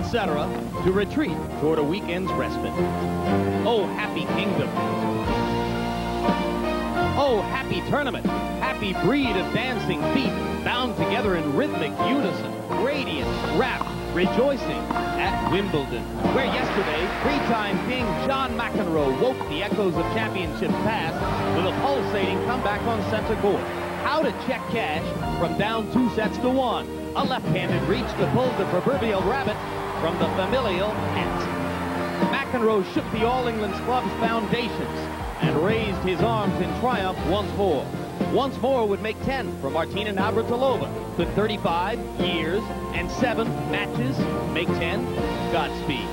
etc., to retreat toward a weekend's respite. Oh, happy kingdom. Oh, happy tournament. Happy breed of dancing feet bound together in rhythmic unison, radiant, rapt, rejoicing at Wimbledon, where yesterday, three-time king John McEnroe woke the echoes of championship past with a pulsating comeback on center court. How to check cash from down 2-1. A left-handed reach to pull the proverbial rabbit from the familial hat. McEnroe shook the All England club's foundations and raised his arms in triumph once more. Once more would make 10 for Martina Navratilova. Could 35 years and 7 matches make 10? Godspeed.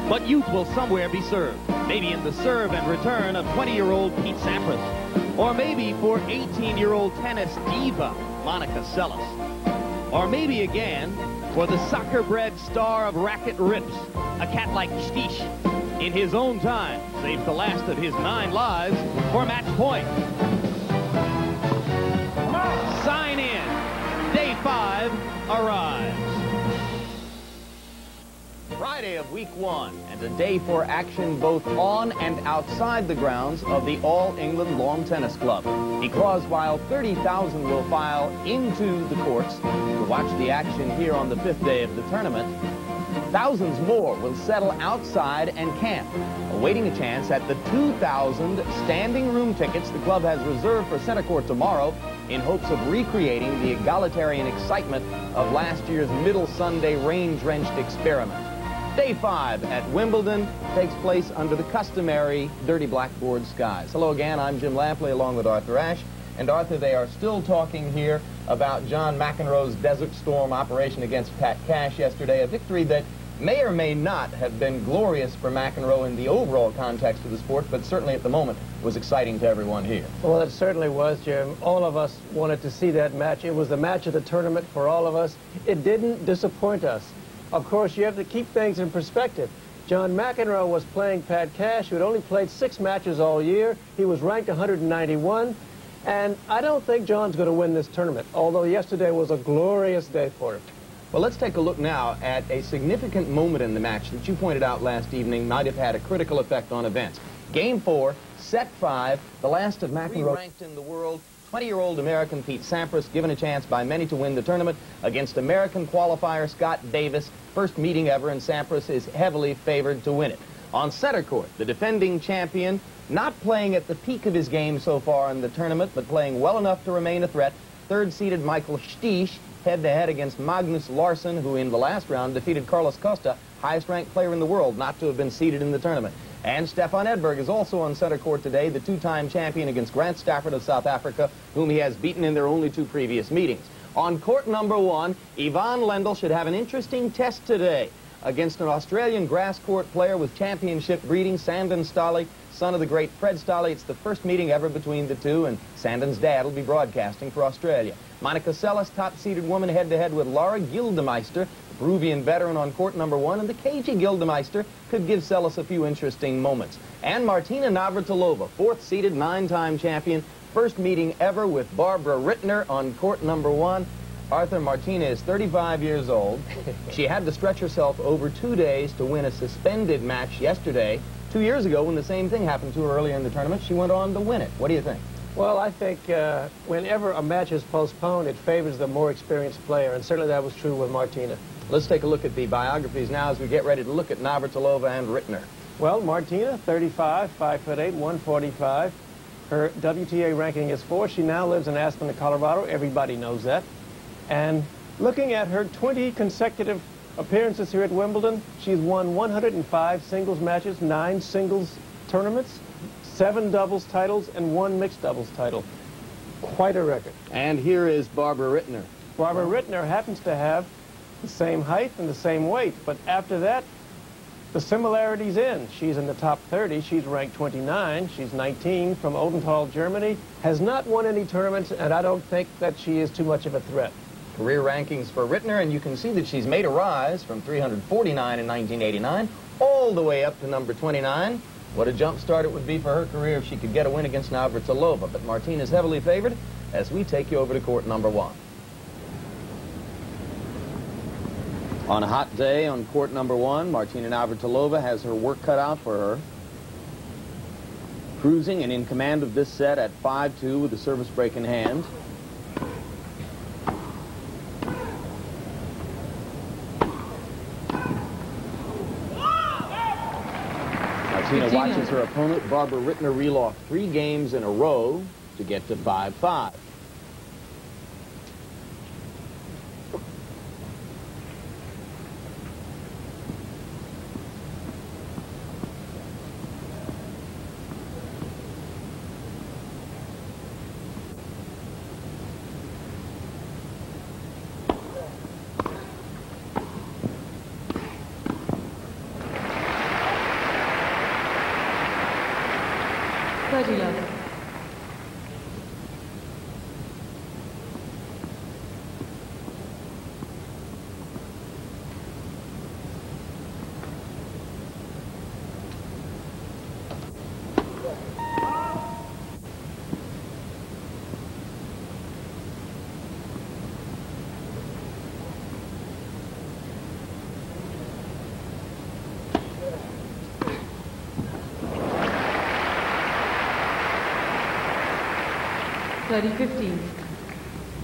But youth will somewhere be served. Maybe in the serve and return of 20-year-old Pete Sampras. Or maybe for 18-year-old tennis diva Monica Seles. Or maybe again for the soccer-bred star of racket rips, a cat like Stiche, in his own time, saves the last of his 9 lives for match point. Sign in. Day 5 arrives. Friday of week 1, and a day for action both on and outside the grounds of the All England Lawn Tennis Club. Because while 30,000 will file into the courts to watch the action here on the 5th day of the tournament, thousands more will settle outside and camp, awaiting a chance at the 2,000 standing room tickets the club has reserved for center court tomorrow in hopes of recreating the egalitarian excitement of last year's Middle Sunday rain-drenched experiment. Day 5 at Wimbledon takes place under the customary dirty blackboard skies. Hello again, I'm Jim Lampley along with Arthur Ashe. And Arthur, they are still talking here about John McEnroe's Desert Storm operation against Pat Cash yesterday, a victory that may or may not have been glorious for McEnroe in the overall context of the sport, but certainly at the moment was exciting to everyone here. Well, it certainly was, Jim. All of us wanted to see that match. It was the match of the tournament for all of us. It didn't disappoint us. Of course, you have to keep things in perspective. John McEnroe was playing Pat Cash, who had only played 6 matches all year. He was ranked 191. And I don't think John's going to win this tournament, although yesterday was a glorious day for him. Well, let's take a look now at a significant moment in the match that you pointed out last evening might have had a critical effect on events. Game 4, set 5, the last of McEnroe. Ranked in the world, 20-year-old American Pete Sampras given a chance by many to win the tournament against American qualifier Scott Davis. First meeting ever, and Sampras is heavily favored to win it. On center court, the defending champion, not playing at the peak of his game so far in the tournament, but playing well enough to remain a threat, third-seeded Michael Stiche head-to-head against Magnus Larsson, who in the last round defeated Carlos Costa, highest-ranked player in the world, not to have been seeded in the tournament. And Stefan Edberg is also on center court today, the 2-time champion against Grant Stafford of South Africa, whom he has beaten in their only 2 previous meetings. On court number 1, Yvonne Lendl should have an interesting test today against an Australian grass court player with championship breeding, Sandon Stolle, son of the great Fred Stolle. It's the first meeting ever between the two, and Sandon's dad will be broadcasting for Australia. Monica Seles, top-seeded woman, head-to-head with Laura Gildemeister, the Peruvian veteran, on court number 1, and the cagey Gildemeister could give Seles a few interesting moments. And Martina Navratilova, 4th-seeded 9-time champion, first meeting ever with Barbara Rittner on court number 1. Arthur, Martina is 35 years old. She had to stretch herself over 2 days to win a suspended match yesterday. 2 years ago, when the same thing happened to her earlier in the tournament, she went on to win it. What do you think? Well, I think whenever a match is postponed, it favors the more experienced player, and certainly that was true with Martina. Let's take a look at the biographies now as we get ready to look at Navratilova and Rittner. Well, Martina, 35, 5'8", 145. Her WTA ranking is 4. She now lives in Aspen, Colorado. Everybody knows that. And looking at her 20 consecutive appearances here at Wimbledon, she's won 105 singles matches, 9 singles tournaments, 7 doubles titles, and 1 mixed doubles title. Quite a record. And here is Barbara Rittner. Barbara Rittner happens to have the same height and the same weight, but after that, the similarities end. She's in the top 30. She's ranked 29. She's 19 from Odenthal, Germany. Has not won any tournaments, and I don't think that she is too much of a threat. Career rankings for Rittner, and you can see that she's made a rise from 349 in 1989 all the way up to number 29. What a jump start it would be for her career if she could get a win against Navratilova. But Martina's heavily favored as we take you over to court number 1. On a hot day on court number 1, Martina Navratilova has her work cut out for her. Cruising and in command of this set at 5-2 with the service break in hand. Martina watches her opponent, Barbara Rittner, reel off 3 games in a row to get to 5-5.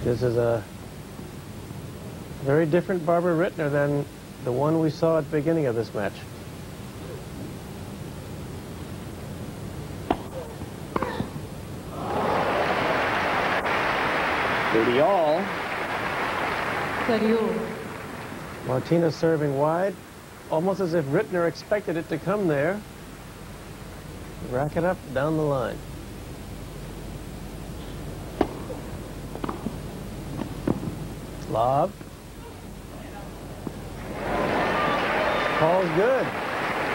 This is a very different Barbara Rittner than the one we saw at the beginning of this match. All. Martina serving wide, almost as if Rittner expected it to come there. Rack it up down the line. Lob. Call's good.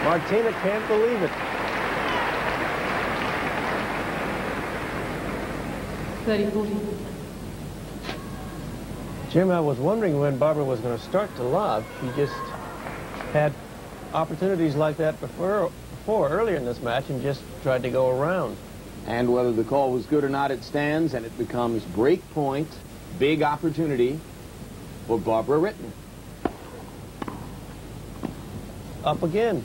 Martina can't believe it. 30-40. Jim, I was wondering when Barbara was going to start to lob. She just had opportunities like that before earlier in this match and just tried to go around. And whether the call was good or not, it stands, and it becomes break point, big opportunity for Barbara Rittner. Up again.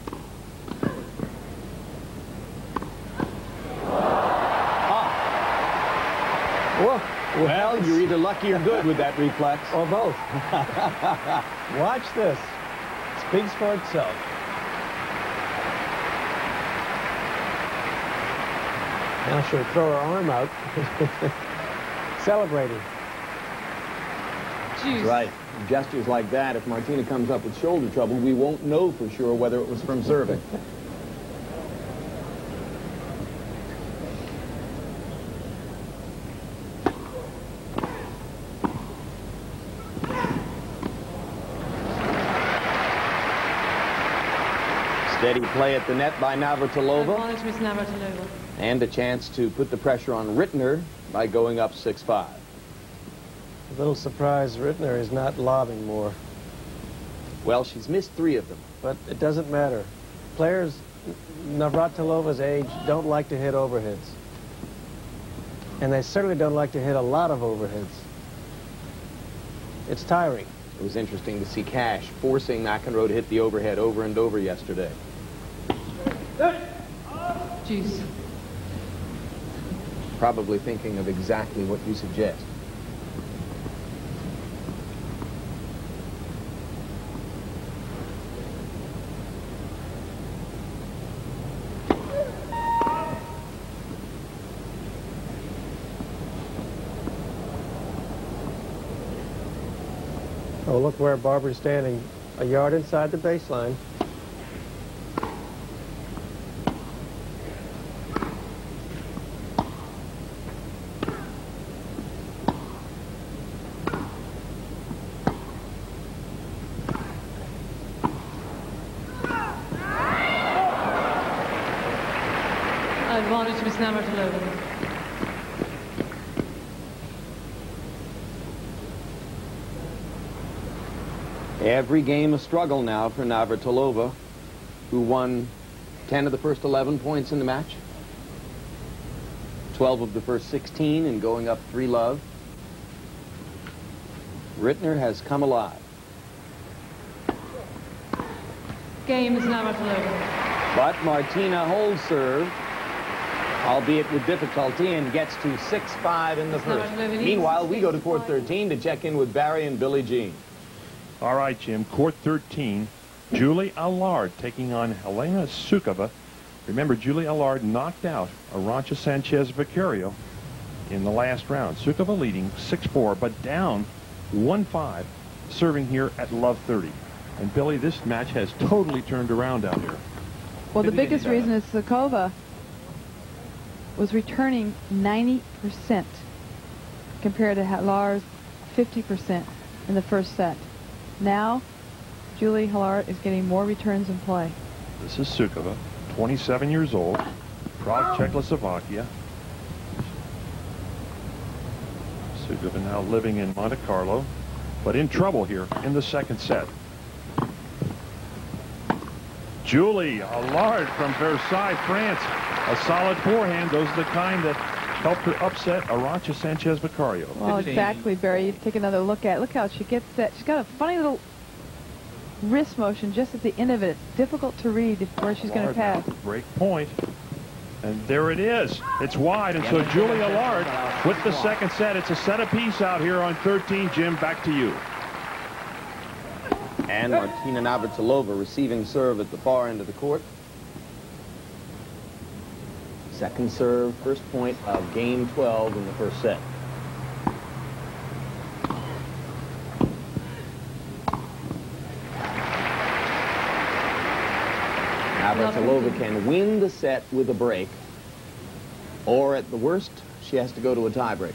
Well, you're either lucky or good with that reflex. Or both. Watch this. It speaks for itself. Now she'll throw her arm out. Celebrating. That's right. Gestures like that, if Martina comes up with shoulder trouble, we won't know for sure whether it was from serving. Steady play at the net by Navratilova. And a chance to put the pressure on Rittner by going up 6-5. A little surprised Rittner is not lobbing more. Well, she's missed 3 of them. But it doesn't matter. Players Navratilova's age don't like to hit overheads. And they certainly don't like to hit a lot of overheads. It's tiring. It was interesting to see Cash forcing McEnroe to hit the overhead over and over yesterday. Juice. Probably thinking of exactly what you suggest. Oh, look where Barbara's standing, a yard inside the baseline. Advantage Miss Navratilova. Every game a struggle now for Navratilova, who won 10 of the first 11 points in the match, 12 of the first 16 and going up 3-love. Rittner has come alive. Game is Navratilova. But Martina holds serve, albeit with difficulty, and gets to 6-5 in the first. Meanwhile, we go to court 13 to check in with Barry and Billie Jean. All right, Jim. Court 13. Julie Allard taking on Helena Sukova. Remember, Julie Allard knocked out Arantxa Sanchez-Vicario in the last round. Sukova leading 6-4, but down 1-5, serving here at love 30. And Billy, this match has totally turned around out here. Well, the biggest reason is Sukova was returning 90% compared to Halard's 50% in the first set. Now, Julie Allard is getting more returns in play. This is Sukova, 27 years old, Prague, Czechoslovakia. Sukova now living in Monte Carlo, but in trouble here in the second set. Julie Allard from Versailles, France. A solid forehand. Those are the kind that helped her upset Arantxa Sanchez-Vicario. Well, exactly, Barry. You take another look at it. Look how she gets that. She's got a funny little wrist motion just at the end of it. It's difficult to read where she's going to pass. Break point. And there it is. It's wide. And so Julie Allard with the second set. It's a set apiece out here on 13. Jim, back to you. And Martina Navratilova receiving serve at the far end of the court. Second serve, first point of game 12 in the first set. Navratilova can win the set with a break, or at the worst, she has to go to a tiebreaker.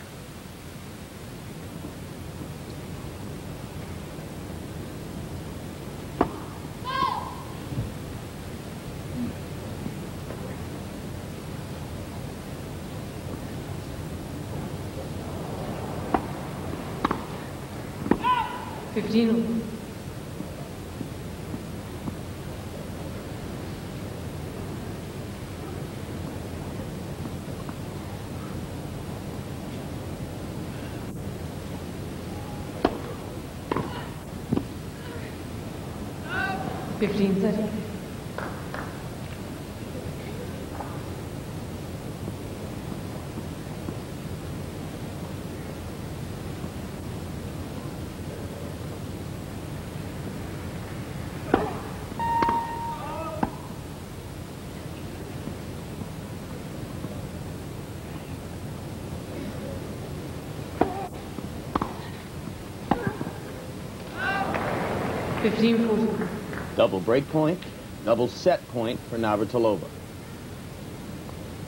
Double break point, double set point for Navratilova.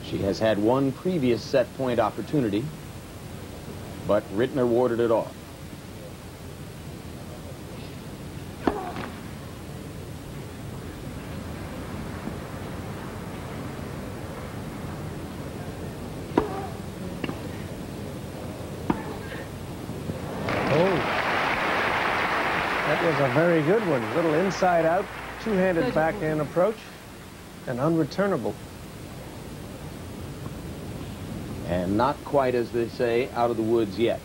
She has had one previous set point opportunity, but Rittner warded it off. A very good one. Little inside out, two-handed backhand approach, and unreturnable. And not quite, as they say, out of the woods yet.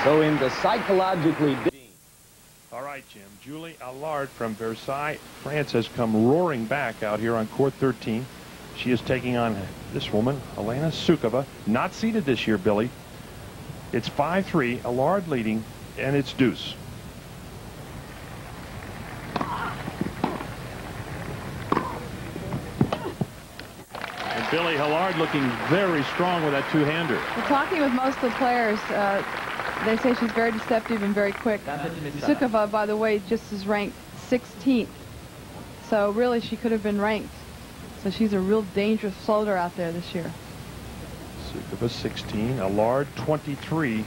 So into psychologically... All right, Jim. Julie Allard from Versailles, France, has come roaring back out here on court 13. She is taking on this woman, Helena Sukova. Not seeded this year, Billy. It's 5-3, Allard leading, and it's deuce. And Billy Allard looking very strong with that two-hander. Well, talking with most of the players, they say she's very deceptive and very quick. Sukova, by the way, just is ranked 16th. So really, she could have been ranked. So she's a real dangerous floater out there this year. Sukova 16, Allard 23.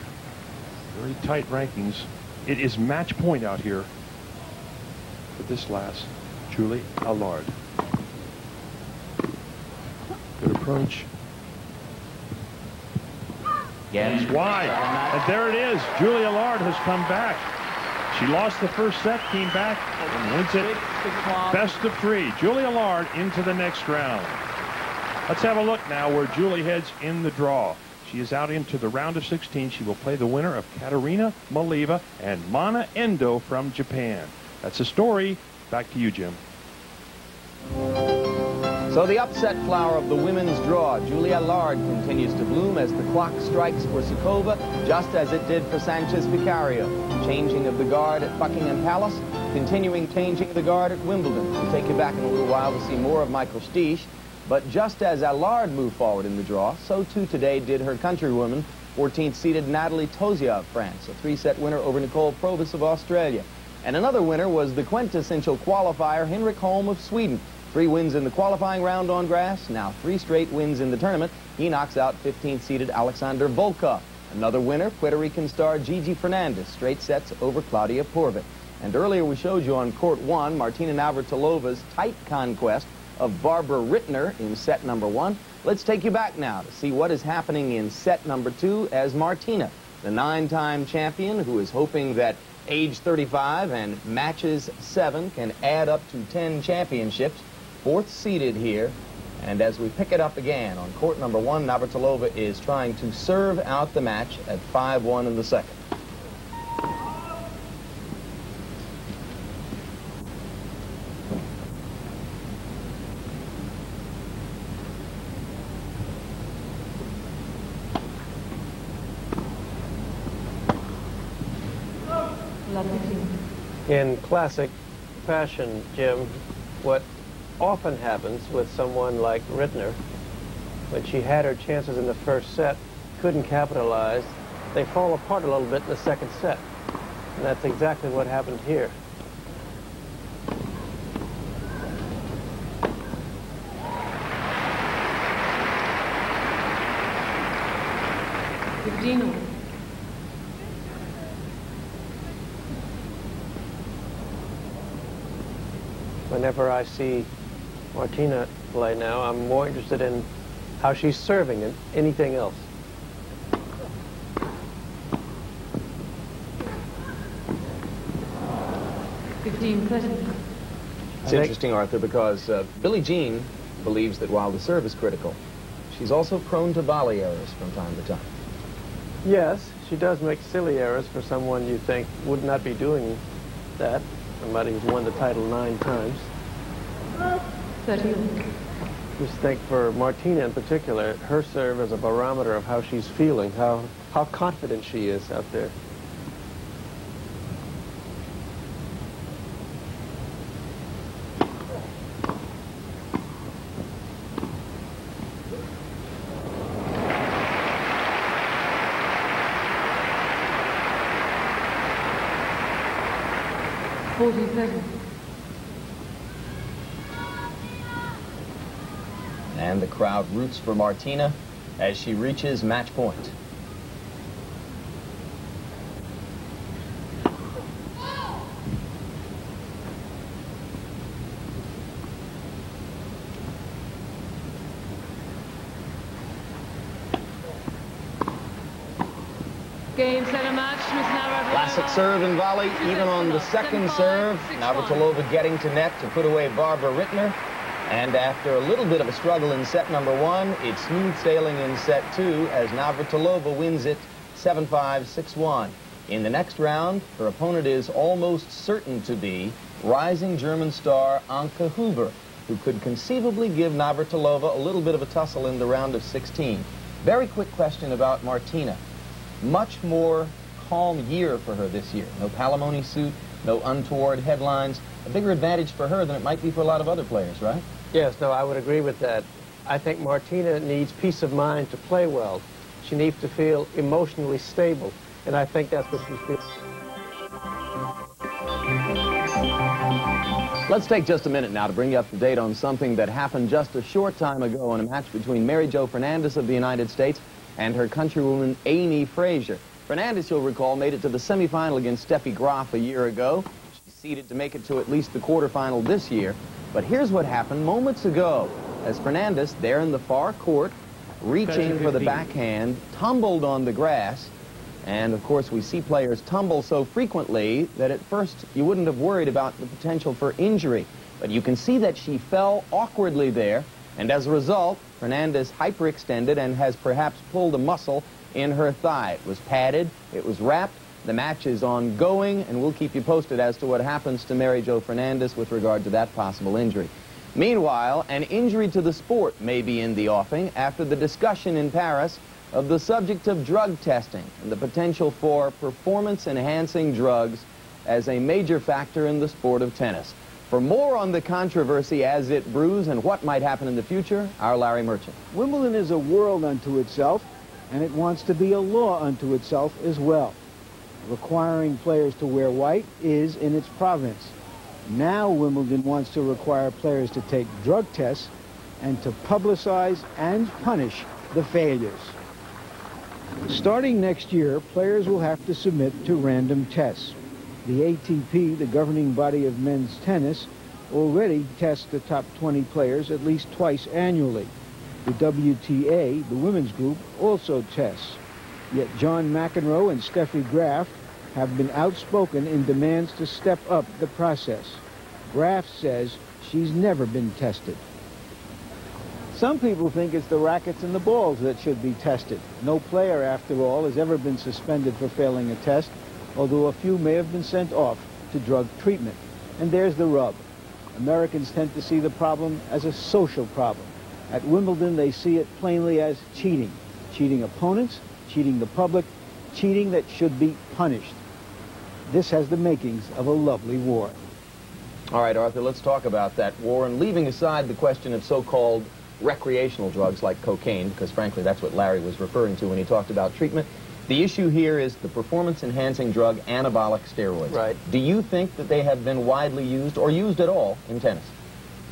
Very tight rankings. It is match point out here this last, Julie Allard. Good approach. Again. It's wide. And there it is. Julie Allard has come back. She lost the first set, came back, and wins it. Best of 3. Julie Allard into the next round. Let's have a look now where Julie heads in the draw. She is out into the round of 16. She will play the winner of Katerina Malieva and Mana Endo from Japan. That's the story. Back to you, Jim. So the upset flower of the women's draw, Julie Allard, continues to bloom as the clock strikes for Sukova, just as it did for Sanchez Vicario. Changing of the guard at Buckingham Palace, continuing changing of the guard at Wimbledon. We'll take you back in a little while to see more of Michael Stich. But just as Allard moved forward in the draw, so too today did her countrywoman, 14th-seeded Natalie Tozia of France, a 3-set winner over Nicole Provis of Australia. And another winner was the quintessential qualifier, Henrik Holm of Sweden. 3 wins in the qualifying round on grass, now 3 straight wins in the tournament. He knocks out 15th-seeded Alexander Volkov. Another winner, Puerto Rican star Gigi Fernandez, straight sets over Claudia Porvit. And earlier we showed you on court 1, Martina Navratilova's tight conquest of Barbara Rittner in set number 1. Let's take you back now to see what is happening in set number 2 as Martina, the 9-time champion who is hoping that age 35 and matches 7 can add up to 10 championships. 4th seeded here. And as we pick it up again on court number 1, Navratilova is trying to serve out the match at 5-1 in the second. In classic fashion, Jim, what often happens with someone like Rittner, when she had her chances in the first set, couldn't capitalize, they fall apart a little bit in the second set. And that's exactly what happened here. Whenever I see Martina play now, I'm more interested in how she's serving than anything else. It's interesting, Arthur, because Billie Jean believes that while the serve is critical, she's also prone to volley errors from time to time. Yes, she does make silly errors for someone you think would not be doing that. Somebody who's won the title 9 times. 30. Just think for Martina in particular, her serve is a barometer of how she's feeling, how confident she is out there. And the crowd roots for Martina as she reaches match point. Game, set, a match, Miss Navratilova. Classic serve and volley, even on the second serve. Navratilova getting to net to put away Barbara Rittner. And after a little bit of a struggle in set number 1, it's smooth sailing in set 2 as Navratilova wins it 7-5, 6-1. In the next round, her opponent is almost certain to be rising German star Anke Huber, who could conceivably give Navratilova a little bit of a tussle in the round of 16. Very quick question about Martina. Much more calm year for her this year. No palimony suit, no untoward headlines. A bigger advantage for her than it might be for a lot of other players, right? Yes, no, I would agree with that. I think Martina needs peace of mind to play well. She needs to feel emotionally stable, and I think that's what she feels. Let's take just a minute now to bring you up to date on something that happened just a short time ago in a match between Mary Jo Fernandez of the United States and her countrywoman Amy Frazier. Fernandez, you'll recall, made it to the semifinal against Steffi Graf a year ago. She seeded to make it to at least the quarterfinal this year. But here's what happened moments ago as Fernandez, there in the far court, reaching for the backhand, tumbled on the grass. And, of course, we see players tumble so frequently that at first you wouldn't have worried about the potential for injury. But you can see that she fell awkwardly there, and as a result, Fernandez hyperextended and has perhaps pulled a muscle in her thigh. It was padded, it was wrapped, the match is ongoing, and we'll keep you posted as to what happens to Mary Jo Fernandez with regard to that possible injury. Meanwhile, an injury to the sport may be in the offing after the discussion in Paris of the subject of drug testing and the potential for performance-enhancing drugs as a major factor in the sport of tennis. For more on the controversy as it brews and what might happen in the future, our Larry Merchant. Wimbledon is a world unto itself, and it wants to be a law unto itself as well. Requiring players to wear white is in its province. Now Wimbledon wants to require players to take drug tests and to publicize and punish the failures. Starting next year, players will have to submit to random tests. The ATP, the governing body of men's tennis, already tests the top 20 players at least twice annually. The WTA, the women's group, also tests. Yet John McEnroe and Steffi Graf have been outspoken in demands to step up the process. Graf says she's never been tested. Some people think it's the rackets and the balls that should be tested. No player, after all, has ever been suspended for failing a test, although a few may have been sent off to drug treatment. And there's the rub. Americans tend to see the problem as a social problem. At Wimbledon, they see it plainly as cheating. Cheating opponents, cheating the public, cheating that should be punished. This has the makings of a lovely war. All right, Arthur, let's talk about that war, and leaving aside the question of so-called recreational drugs like cocaine, because frankly that's what Larry was referring to when he talked about treatment. The issue here is the performance-enhancing drug anabolic steroids. Right. Do you think that they have been widely used or used at all in tennis?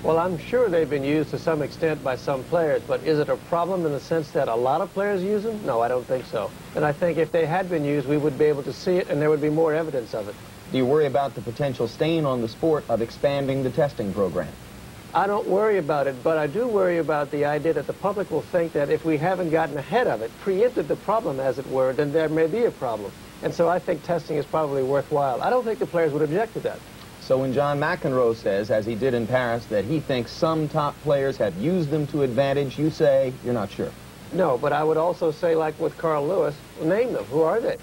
Well, I'm sure they've been used to some extent by some players, but is it a problem in the sense that a lot of players use them? No, I don't think so. And I think if they had been used, we would be able to see it and there would be more evidence of it. Do you worry about the potential stain on the sport of expanding the testing program? I don't worry about it, but I do worry about the idea that the public will think that if we haven't gotten ahead of it, preempted the problem, as it were, then there may be a problem. And so I think testing is probably worthwhile. I don't think the players would object to that. So when John McEnroe says, as he did in Paris, that he thinks some top players have used them to advantage, you say you're not sure? No, but I would also say, like with Carl Lewis, name them. Who are they?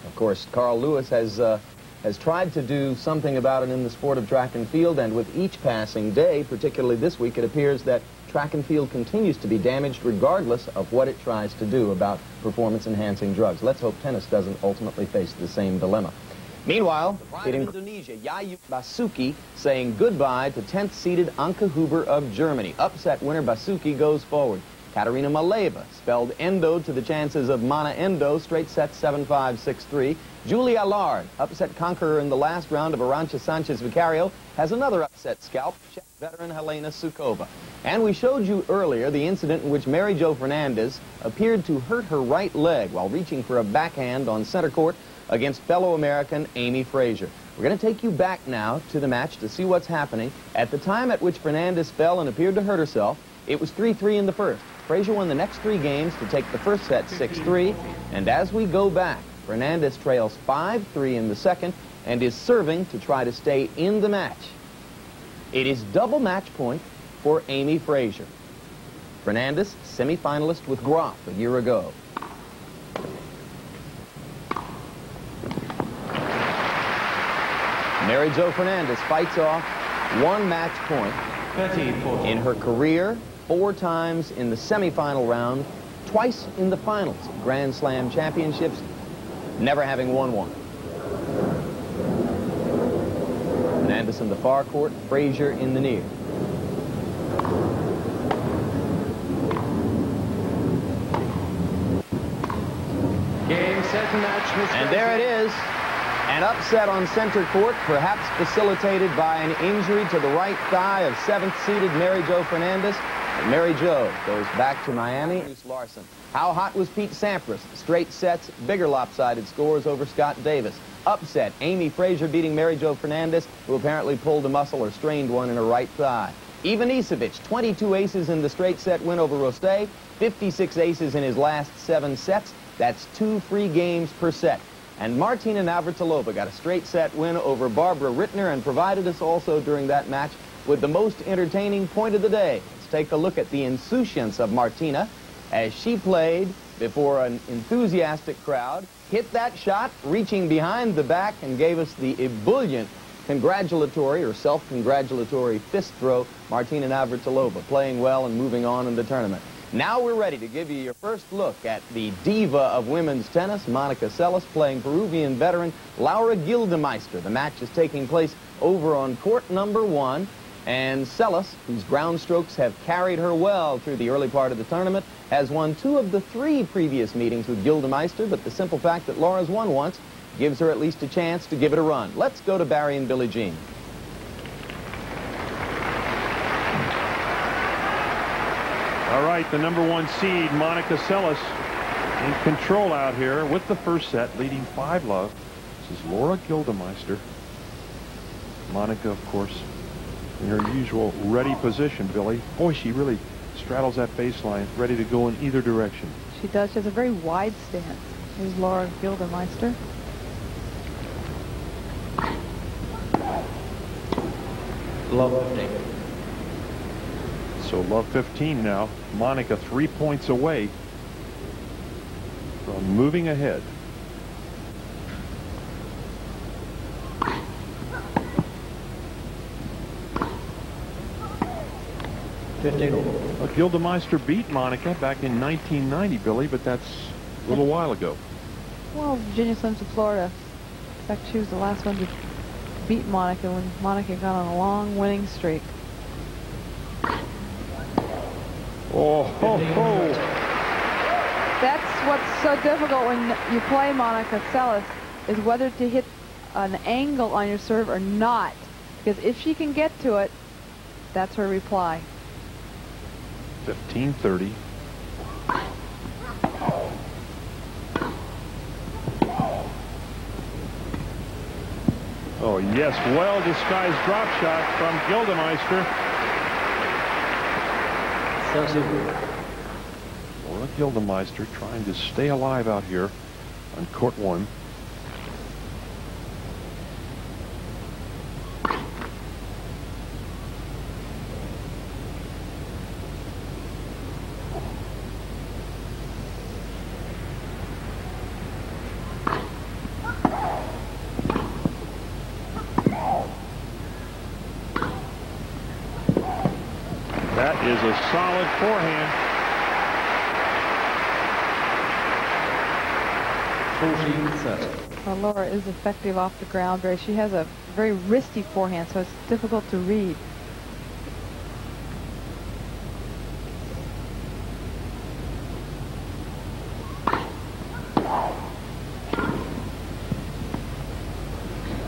Of course, Carl Lewis has tried to do something about it in the sport of track and field, and with each passing day, particularly this week, it appears that track and field continues to be damaged regardless of what it tries to do about performance-enhancing drugs. Let's hope tennis doesn't ultimately face the same dilemma. Meanwhile, in Indonesia, Yayuk Basuki saying goodbye to 10th-seeded Anke Huber of Germany. Upset winner Basuki goes forward. Katerina Maleva spelled endo to the chances of Mana Endo, straight set 7-5, 6-3. Julia Allard, upset conqueror in the last round of Arantxa Sanchez Vicario, has another upset scalp, veteran Helena Sukova. And we showed you earlier the incident in which Mary Jo Fernandez appeared to hurt her right leg while reaching for a backhand on center court against fellow American Amy Frazier. We're going to take you back now to the match to see what's happening. At the time at which Fernandez fell and appeared to hurt herself, it was 3-3 in the first. Frazier won the next 3 games to take the first set 6-3, and as we go back, Fernandez trails 5-3 in the second and is serving to try to stay in the match. It is double match point for Amy Frazier. Fernandez, semi-finalist with Graf a year ago. Mary Jo Fernandez fights off 1 match point in her career, 4 times in the semifinal round, twice in the finals of Grand Slam championships, never having won one. Fernandez in the far court, Frazier in the near. Game, set, match. And there it is. An upset on center court, perhaps facilitated by an injury to the right thigh of 7th-seeded Mary Jo Fernandez. And Mary Jo goes back to Miami. Larson. How hot was Pete Sampras? Straight sets, bigger lopsided scores over Scott Davis. Upset, Amy Frazier beating Mary Jo Fernandez, who apparently pulled a muscle or strained one in her right thigh. Ivan Isevich, 22 aces in the straight set win over Rosté, 56 aces in his last 7 sets. That's 2 free games per set. And Martina Navratilova got a straight set win over Barbara Rittner and provided us also during that match with the most entertaining point of the day. Let's take a look at the insouciance of Martina as she played before an enthusiastic crowd, hit that shot, reaching behind the back, and gave us the ebullient congratulatory or self-congratulatory fist throw. Martina Navratilova playing well and moving on in the tournament. Now we're ready to give you your first look at the diva of women's tennis, Monica Seles, playing Peruvian veteran Laura Gildemeister. The match is taking place over on court number 1, and Seles, whose ground strokes have carried her well through the early part of the tournament, has won 2 of the 3 previous meetings with Gildemeister, but the simple fact that Laura's won once gives her at least a chance to give it a run. Let's go to Barry and Billie Jean. All right, the number 1 seed, Monica Seles, in control out here with the first set, leading 5-love. This is Laura Gildemeister. Monica, of course, in her usual ready position, Billy. Boy, she really straddles that baseline, ready to go in either direction. She does. She has a very wide stance. Here's Laura Gildemeister. Love 15. So love 15 now. Monica 3 points away from moving ahead. Well, Gildemeister beat Monica back in 1990, Billy, but that's a little while ago. Well, Virginia Slims of Florida. In fact, she was the last one to beat Monica when Monica got on a long winning streak. Oh, ho, ho. That's what's so difficult when you play Monica Seles, is whether to hit an angle on your serve or not. Because if she can get to it, that's her reply. 15-30. Oh, yes, well-disguised drop shot from Gildemeister. Laura Gildemeister trying to stay alive out here on court 1. That is a solid forehand. 14-30. Well, Laura is effective off the ground. She has a very wristy forehand, so it's difficult to read.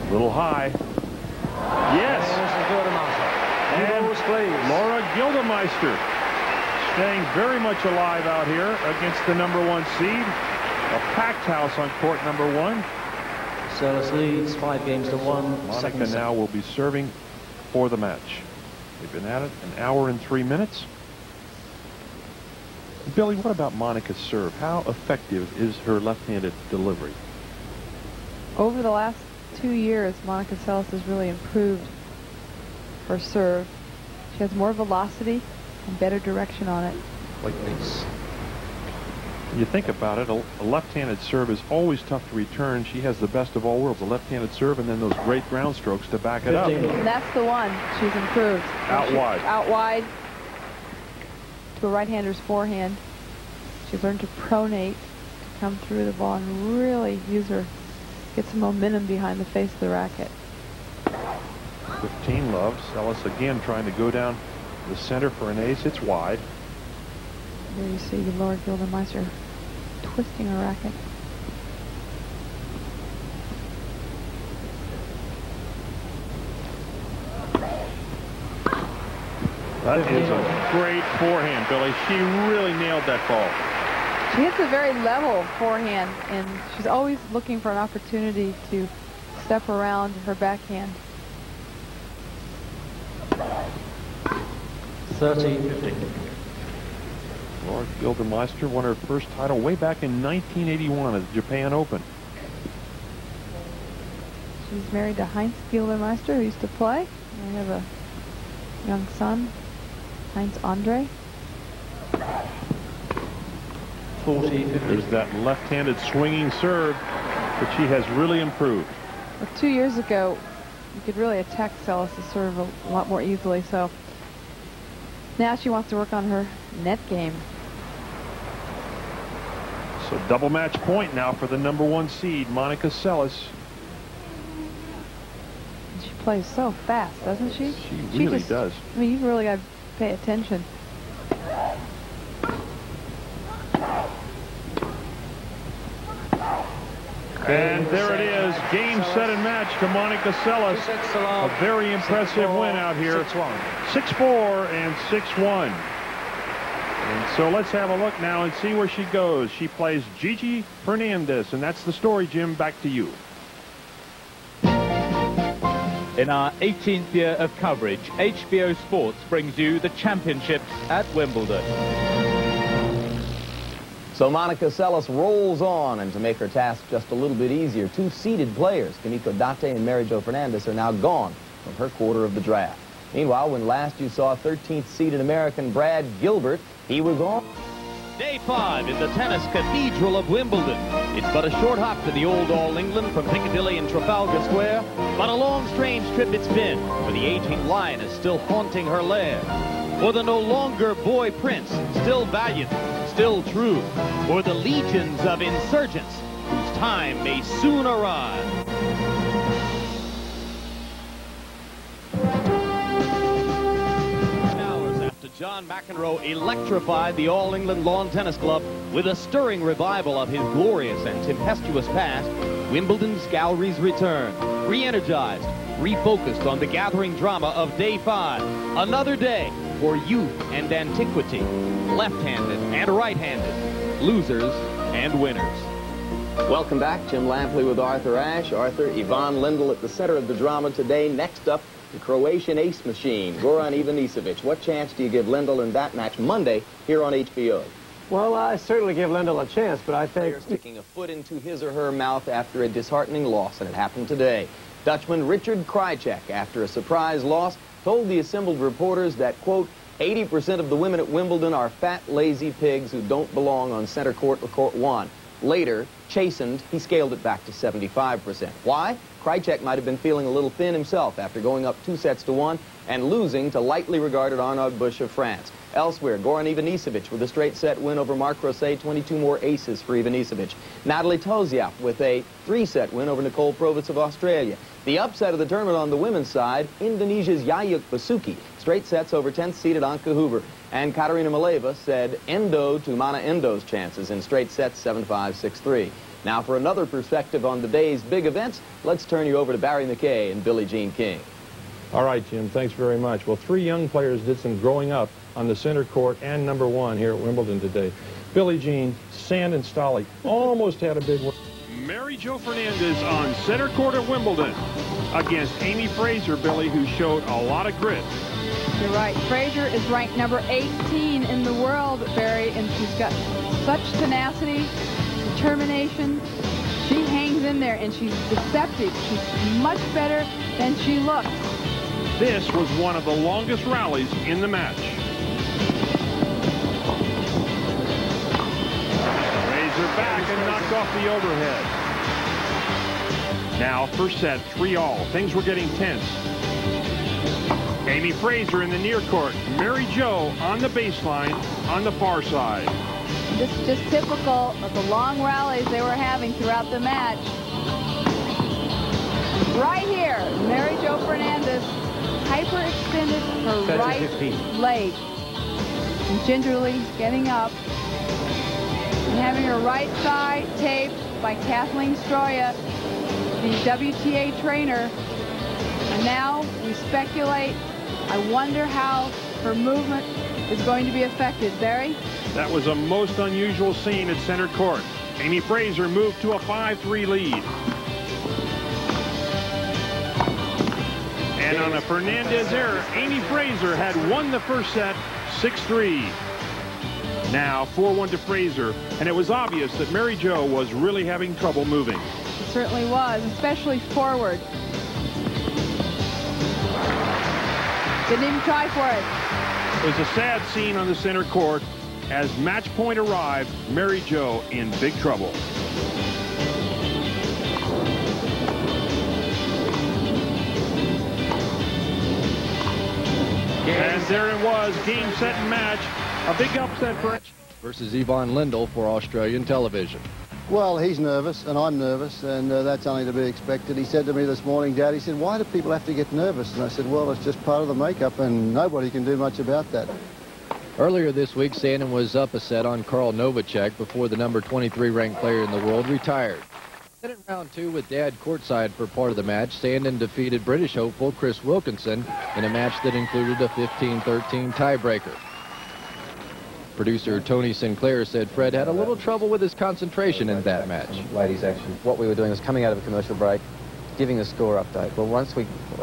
A little high. Yes. And Laura Gildemeister staying very much alive out here against the number 1 seed. A packed house on court number 1. Seles leads 5-1. Monica now will be serving for the match. They've been at it an hour and 3 minutes. Billy, what about Monica's serve? How effective is her left-handed delivery? Over the last 2 years, Monica Seles has really improved her serve. She has more velocity and better direction on it. Like this. When you think about it, a left-handed serve is always tough to return. She has the best of all worlds, a left-handed serve and then those great ground strokes to back it up. And that's the one she's improved. Out wide. Out wide to a right-hander's forehand. She's learned to pronate, to come through the ball and really get some momentum behind the face of the racket. 15-love. Seles again trying to go down the center for an ace. It's wide. There you see Laura Gildemeister twisting her racket. That is a great forehand, Billy. She really nailed that ball. She hits a very level forehand, and she's always looking for an opportunity to step around her backhand. 30-50. Laura Gildemeister won her first title way back in 1981 at the Japan Open. She's married to Heinz Gildemeister, who used to play. They have a young son, Heinz Andre. 40-50. There's that left-handed swinging serve, but she has really improved. Well, 2 years ago, you could really attack Seles' serve a lot more easily, so now she wants to work on her net game. So double match point now for the #1 seed, Monica Seles. She plays so fast, doesn't she? She really does. I mean, you've really got to pay attention. And there it is, game, set, and match to Monica Seles. A very impressive win out here. 6-4 and 6-1. And so let's have a look now and see where she goes. She plays Gigi Fernandez, and that's the story, Jim. Back to you. In our 18th year of coverage, HBO Sports brings you the championships at Wimbledon. So Monica Seles rolls on, and to make her task just a little bit easier, two seeded players, Kimiko Date and Mary Jo Fernandez, are now gone from her quarter of the draft. Meanwhile, when last you saw 13th seeded American Brad Gilbert, he was on. Day 5 in the tennis cathedral of Wimbledon. It's but a short hop to the old All England from Piccadilly and Trafalgar Square, but a long, strange trip it's been, where the aging lioness still haunting her lair. For the no longer boy prince, still valiant, still true, for the legions of insurgents whose time may soon arrive. Hours after John McEnroe electrified the All England Lawn Tennis Club with a stirring revival of his glorious and tempestuous past, Wimbledon's galleries return, re-energized, refocused on the gathering drama of Day 5. Another day for youth and antiquity, left-handed and right-handed, losers and winners. Welcome back. Jim Lampley with Arthur Ashe. Arthur, Yvonne Lindell at the center of the drama today. Next up, the Croatian ace machine, Goran Ivanisevic. What chance do you give Lindell in that match Monday here on HBO? Well, I certainly give Lindell a chance, but I think... Sticking a foot into his or her mouth after a disheartening loss, and it happened today. Dutchman Richard Krajicek, after a surprise loss, told the assembled reporters that, quote, 80% of the women at Wimbledon are fat, lazy pigs who don't belong on center court or court 1. Later, chastened, he scaled it back to 75%. Why? Krajicek might have been feeling a little thin himself after going up 2-1 and losing to lightly regarded Arnaud Bush of France. Elsewhere, Goran Ivanisevic with a straight set win over Marc Rosset, 22 more aces for Ivanisevic. Natalie Toziak with a 3-set win over Nicole Provitz of Australia. The upset of the tournament on the women's side, Indonesia's Yayuk Basuki, straight sets over 10th seeded Anka Huber. And Katerina Maleva said endo to Mana Endo's chances in straight sets 7-5, 6-3. Now for another perspective on the day's big events, let's turn you over to Barry McKay and Billie Jean King. All right, Jim, thanks very much. Well, 3 young players did some growing up on the center court and #1 here at Wimbledon today. Billie Jean, Sandon Stolle almost had a big one. Mary Jo Fernandez on center court at Wimbledon against Amy Frazier, Billie, who showed a lot of grit. You're right. Frazier is ranked number 18 in the world, Barry, and she's got such tenacity, determination. She hangs in there, and she's deceptive. She's much better than she looks. This was one of the longest rallies in the match. Frazier back and knocked off the overhead. Now, first set, 3-all. Things were getting tense. Amy Frazier in the near court. Mary Jo on the baseline on the far side. This is just typical of the long rallies they were having throughout the match. Right here, Mary Jo Fernandez hyperextended her right leg. And gingerly getting up and having her right thigh taped by Kathleen Stroya, the WTA trainer. And now we speculate. I wonder how her movement is going to be affected. Barry? That was a most unusual scene at center court. Amy Frazier moved to a 5-3 lead. And on a Fernandez error, Amy Frazier had won the first set 6-3. Now 4-1 to Frazier, and it was obvious that Mary Jo was really having trouble moving. It certainly was, especially forward. Didn't even try for it. It was a sad scene on the center court. As match point arrived, Mary Jo in big trouble. And there it was, game, set, and match. A big upset for versus Yvonne Lendl for Australian television. Well, he's nervous, and I'm nervous, and that's only to be expected. He said to me this morning, Dad, he said, why do people have to get nervous? And I said, well, it's just part of the makeup, and nobody can do much about that. Earlier this week, Sandon was up a set on Karl Novacek before the number 23 ranked player in the world retired. Then in round 2 with Dad courtside for part of the match, Sandon defeated British hopeful Chris Wilkinson in a match that included a 15-13 tiebreaker. Producer Tony Sinclair said Fred had a little trouble with his concentration in that match. Ladies action. What we were doing was coming out of a commercial break, giving the score update. Well,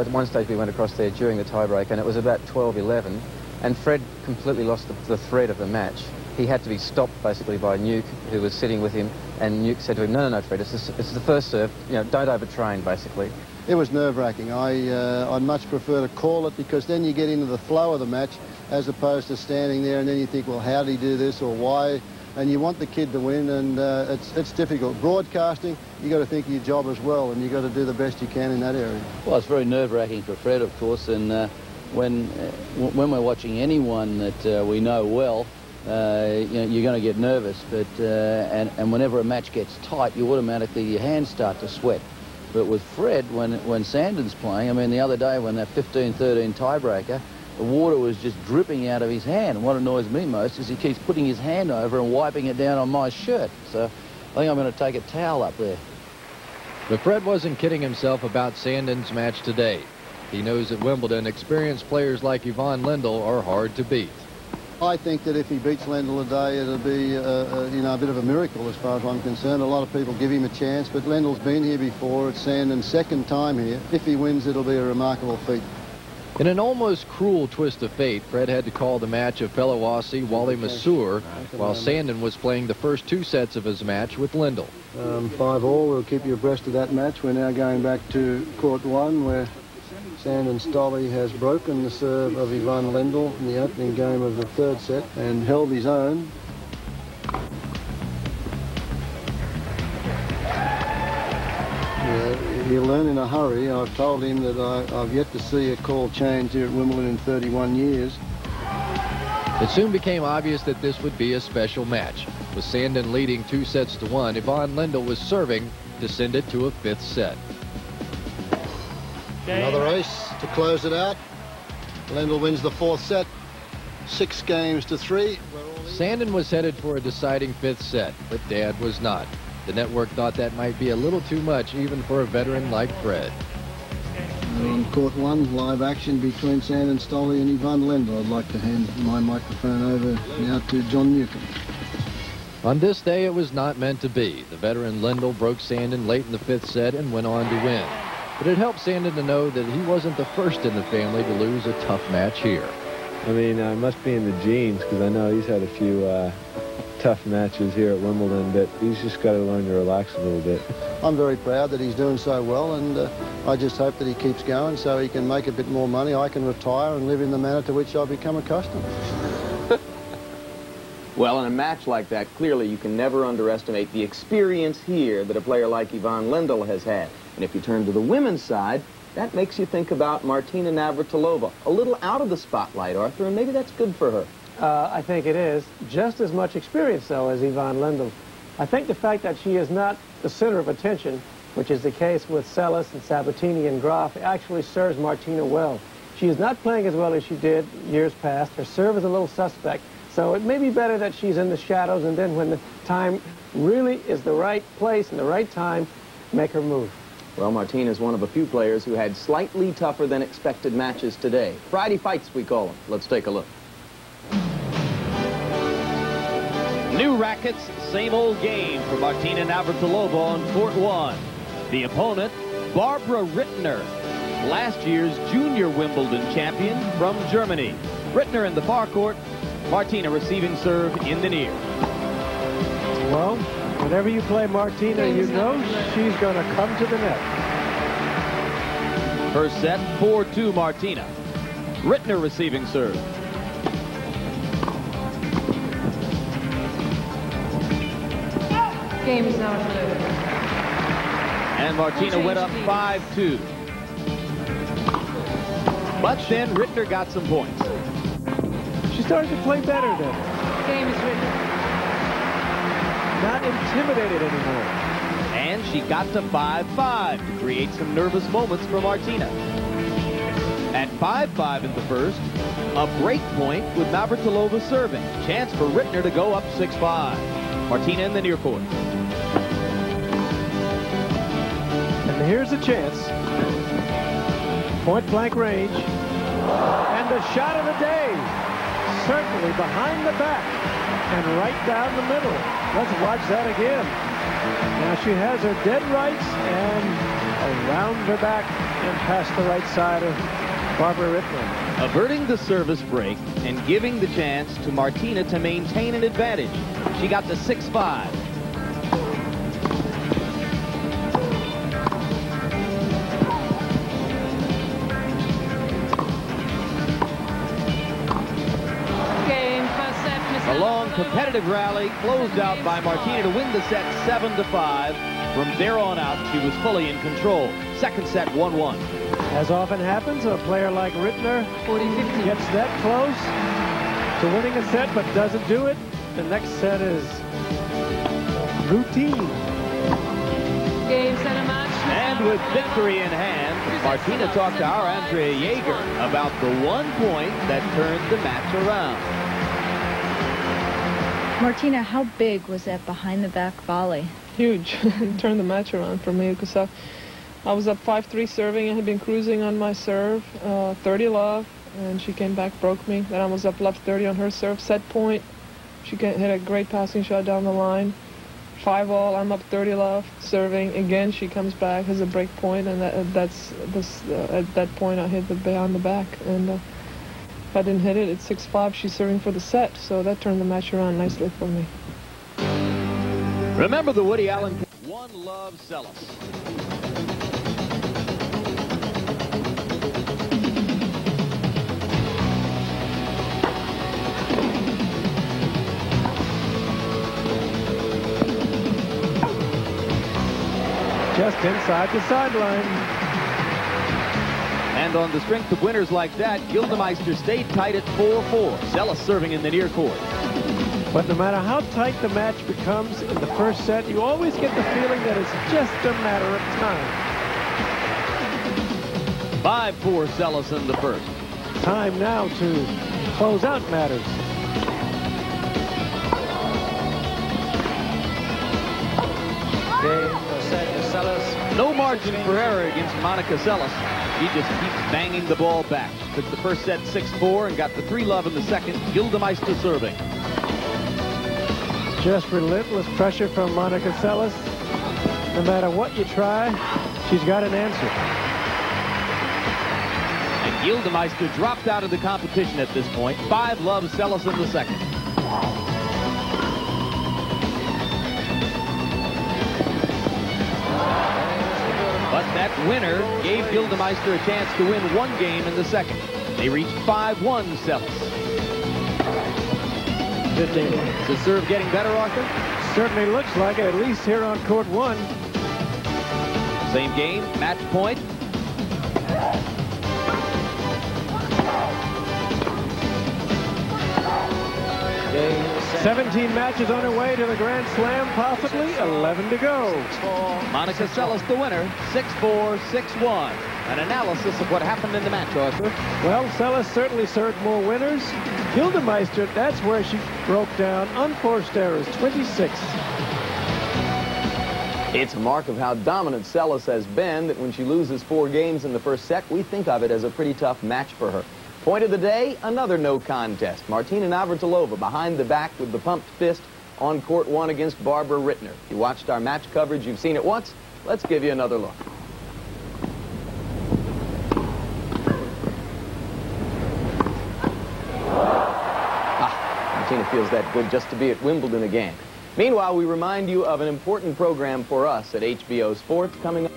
at one stage we went across there during the tiebreak, and it was about 12-11, and Fred completely lost the thread of the match. He had to be stopped basically by Nuke, who was sitting with him, and Nuke said to him, no, Fred, it's the first serve, you know, don't overtrain, basically. It was nerve-wracking. I'd much prefer to call it, because then you get into the flow of the match as opposed to standing there and then you think, well, how did he do this or why? And you want the kid to win, and it's difficult. Broadcasting, you got to think of your job as well, and you got to do the best you can in that area. Well, it's very nerve-wracking for Fred, of course, and when we're watching anyone that we know well, you know, you're going to get nervous, but and whenever a match gets tight, you automatically, your hands start to sweat. But with Fred, when Sandon's playing, I mean, the other day when that 15-13 tiebreaker, the water was just dripping out of his hand. And what annoys me most is he keeps putting his hand over and wiping it down on my shirt. So I think I'm going to take a towel up there. But Fred wasn't kidding himself about Sandon's match today. He knows at Wimbledon, experienced players like Yvonne Lendl are hard to beat. I think that if he beats Lendl today, it'll be you know, a bit of a miracle as far as I'm concerned. A lot of people give him a chance, but Lendl's been here before. It's Sandon's second time here. If he wins, it'll be a remarkable feat. In an almost cruel twist of fate, Fred had to call the match of fellow Aussie Wally Masur, while Sandon was playing the first 2 sets of his match with Lendl. 5-all, we'll keep you abreast of that match. We're now going back to court 1, where Sandon Stolle has broken the serve of Yvonne Lendl in the opening game of the 3rd set and held his own. He'll learn in a hurry. I've told him that I've yet to see a call change here at Wimbledon in 31 years. It soon became obvious that this would be a special match. With Sandon leading 2-1, Yvonne Lendl was serving to send it to a 5th set. Another ace to close it out. Lendl wins the 4th set, 6-3. Sandon was headed for a deciding 5th set, but Dad was not. The network thought that might be a little too much even for a veteran like Fred. On court 1, live action between Sandon Stolle and Yvonne Lendl. I'd like to hand my microphone over now to John Newcomb. On this day, it was not meant to be. The veteran Lendl broke Sandon late in the 5th set and went on to win. But it helped Sandon to know that he wasn't the first in the family to lose a tough match here. I mean, it must be in the genes, because I know he's had a few tough matches here at Wimbledon, but he's just got to learn to relax a little bit. I'm very proud that he's doing so well, and I just hope that he keeps going so he can make a bit more money. I can retire and live in the manner to which I've become accustomed. Well, in a match like that, clearly you can never underestimate the experience here that a player like Yvonne Lendl has had. And if you turn to the women's side, that makes you think about Martina Navratilova. A little out of the spotlight, Arthur, and maybe that's good for her. I think it is. Just as much experience, though, as Yvonne Lendl. I think the fact that she is not the center of attention, which is the case with Seles and Sabatini and Graf, actually serves Martina well. She is not playing as well as she did years past. Her serve is a little suspect. So it may be better that she's in the shadows, and then when the time really is the right place and the right time, make her move. Well, Martina is one of a few players who had slightly tougher than expected matches today. Friday fights, we call them. Let's take a look. New rackets, same old game for Martina Navratilova on court 1. The opponent, Barbara Rittner, last year's junior Wimbledon champion from Germany. Rittner in the far court, Martina receiving serve in the near. Well, whenever you play Martina, you know she's going to come to the net. First set, 4-2 Martina. Rittner receiving serve. Game is now underway. And Martina went up 5-2. But then Rittner got some points. She started to play better then. Game is Rittner. Not intimidated anymore. And she got to 5-5 to create some nervous moments for Martina. At 5-5 in the first, a break point with Navratilova serving. Chance for Rittner to go up 6-5. Martina in the near court. And here's a chance. Point blank range. And the shot of the day. Certainly behind the back and right down the middle. Let's watch that again. Now she has her dead rights and around her back and past the right side of Barbara Rittner. Averting the service break and giving the chance to Martina to maintain an advantage. She got to 6-5. A long competitive rally closed out by Martina to win the set 7-5. From there on out, she was fully in control. Second set, 1-1. As often happens, a player like Rittner gets that close to winning a set but doesn't do it. The next set is routine. Game, set, a match. And with victory in hand, Martina talked to our Andrea Jaeger about the 1 point that turned the match around. Martina, how big was that behind-the-back volley? Huge. Turned the match around for me because I was up 5-3 serving. I had been cruising on my serve, 30 love, and she came back, broke me. Then I was up left 30 on her serve. Set point, she hit a great passing shot down the line. 5-all, I'm up 30 love, serving. Again, she comes back, has a break point, and at that point I hit the behind the back. And if I didn't hit it, it's 6-5. She's serving for the set, so that turned the match around nicely for me. Remember the Woody Allen One Love Seles. Just inside the sideline. And on the strength of winners like that, Gildemeister stayed tight at 4-4. Seles serving in the near court. But no matter how tight the match becomes in the first set, you always get the feeling that it's just a matter of time. 5-4 Seles in the first. Time now to close out matters. Game, set, Seles. No margin for error against Monica Seles. She just keeps banging the ball back. Took the first set 6-4 and got the 3-love in the second. Gildemeister serving. Just relentless pressure from Monica Seles. No matter what you try, she's got an answer. And Gildemeister dropped out of the competition at this point. 5-love Seles in the second. But that winner gave Gildemeister a chance to win one game in the second. They reached 5-1 Seles. 15. Is the serve getting better, Arthur? Certainly looks like it, at least here on court 1. Same game, match point. Game, set. 17 matches on her way to the Grand Slam, possibly 11 to go. Monica Seles the winner, 6-4, 6-1. An analysis of what happened in the match, Arthur. Well, Seles certainly served more winners. Gildemeister, that's where she broke down. Unforced errors, 26. It's a mark of how dominant Seles has been that when she loses 4 games in the first set, we think of it as a pretty tough match for her. Point of the day, another no contest. Martina Navratilova behind the back with the pumped fist on court 1 against Barbara Rittner. If you watched our match coverage, you've seen it once. Let's give you another look. Martina feels that good just to be at Wimbledon again. Meanwhile, we remind you of an important program for us at HBO Sports coming up.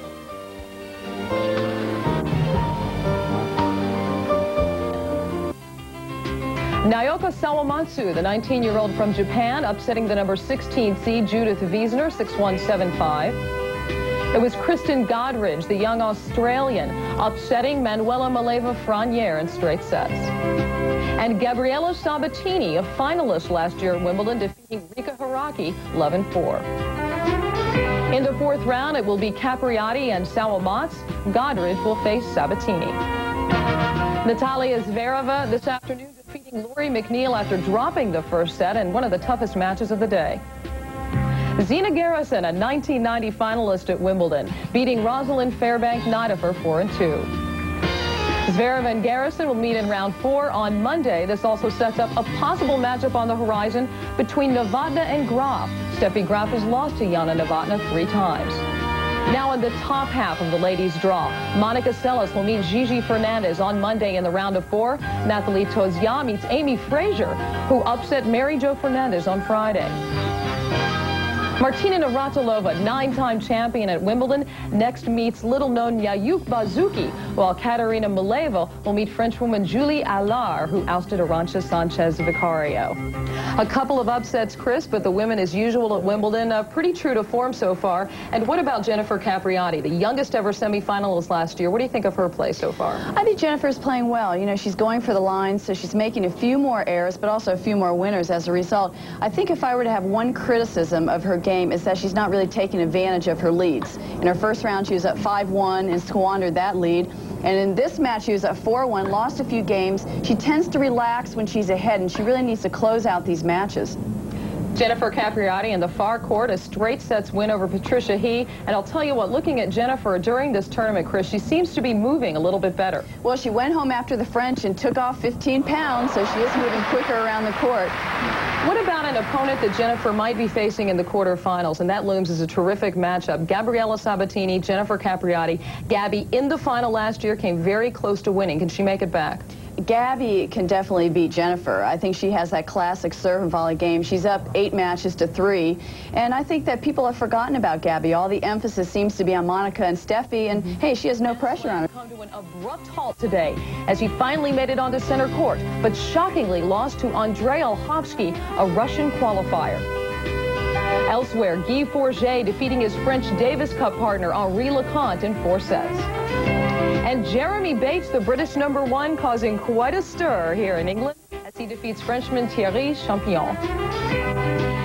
Naoko Sawamatsu, the 19-year-old from Japan, upsetting the number 16 seed Judith Wiesner, 6-1, 7-5. It was Kristin Godridge, the young Australian, upsetting Manuela Maleva-Frazier in straight sets. And Gabriela Sabatini, a finalist last year at Wimbledon, defeating Rika Haraki, 11-4. In the fourth round, it will be Capriati and Sawamatsu. Godridge will face Sabatini. Natalia Zvereva this afternoon defeating Lori McNeil after dropping the first set in one of the toughest matches of the day. Zina Garrison, a 1990 finalist at Wimbledon, beating Rosalind Fairbank-Nidifer 4-2. Zvereva and Garrison will meet in round 4 on Monday. This also sets up a possible matchup on the horizon between Novotna and Graf. Steffi Graf has lost to Jana Novotna 3 times. Now in the top half of the ladies' draw, Monica Seles will meet Gigi Fernandez on Monday in the round of 4. Nathalie Tauziat meets Amy Frazier, who upset Mary Jo Fernandez on Friday. Martina Navratilova, 9-time champion at Wimbledon, next meets little-known Yayuk Basuki, while Katerina Mileva will meet Frenchwoman Julie Allard, who ousted Arantxa Sanchez Vicario. A couple of upsets, Chris, but the women, as usual at Wimbledon, pretty true to form so far. And what about Jennifer Capriati, the youngest ever semifinalist last year? What do you think of her play so far? I think Jennifer's playing well. You know, she's going for the lines, so she's making a few more errors, but also a few more winners as a result. I think if I were to have one criticism of her game is that she's not really taking advantage of her leads. In her first round, she was up 5-1 and squandered that lead. And in this match, she was at 4-1, lost a few games. She tends to relax when she's ahead, and she really needs to close out these matches. Jennifer Capriati in the far court, a straight sets win over Patricia Hy. And I'll tell you what, looking at Jennifer during this tournament, Chris, she seems to be moving a little bit better. Well, she went home after the French and took off 15 pounds, so she is moving quicker around the court. What about an opponent that Jennifer might be facing in the quarterfinals? And that looms as a terrific matchup. Gabriela Sabatini, Jennifer Capriati. Gabby, in the final last year, came very close to winning. Can she make it back? Gabby can definitely beat Jennifer. I think she has that classic serve and volley game. She's up 8 matches to 3. And I think that people have forgotten about Gabby. All the emphasis seems to be on Monica and Steffi. And, hey, she has no pressure on her. Come to an abrupt halt today as he finally made it onto center court, but shockingly lost to Andrei Olkhovsky, a Russian qualifier. Elsewhere, Guy Forget defeating his French Davis Cup partner Henri Leconte in 4 sets. And Jeremy Bates, the British #1, causing quite a stir here in England as he defeats Frenchman Thierry Champion.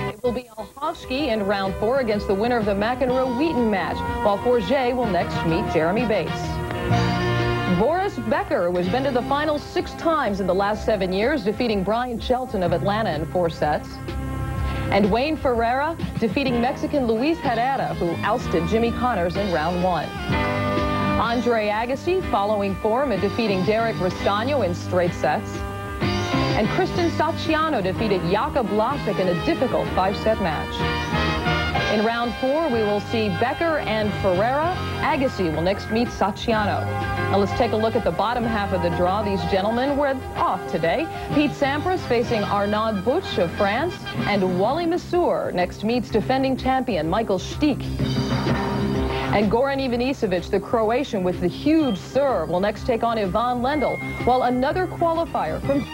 It will be Olkhovsky in round 4 against the winner of the McEnroe-Wheaton match, while Forget will next meet Jeremy Bates. Boris Becker has been to the finals 6 times in the last 7 years, defeating Brian Shelton of Atlanta in 4 sets. And Wayne Ferreira defeating Mexican Luis Herrera, who ousted Jimmy Connors in round 1. Andre Agassi following form and defeating Derek Restano in straight sets. And Kristin Sacchiano defeated Jakob Lasik in a difficult 5-set match. In round 4, we will see Becker and Ferreira. Agassi will next meet Sacchiano. Now let's take a look at the bottom half of the draw. These gentlemen were off today. Pete Sampras facing Arnaud Butch of France, and Wally Masur next meets defending champion Michael Stich. And Goran Ivanisevic, the Croatian with the huge serve, will next take on Ivan Lendl, while another qualifier from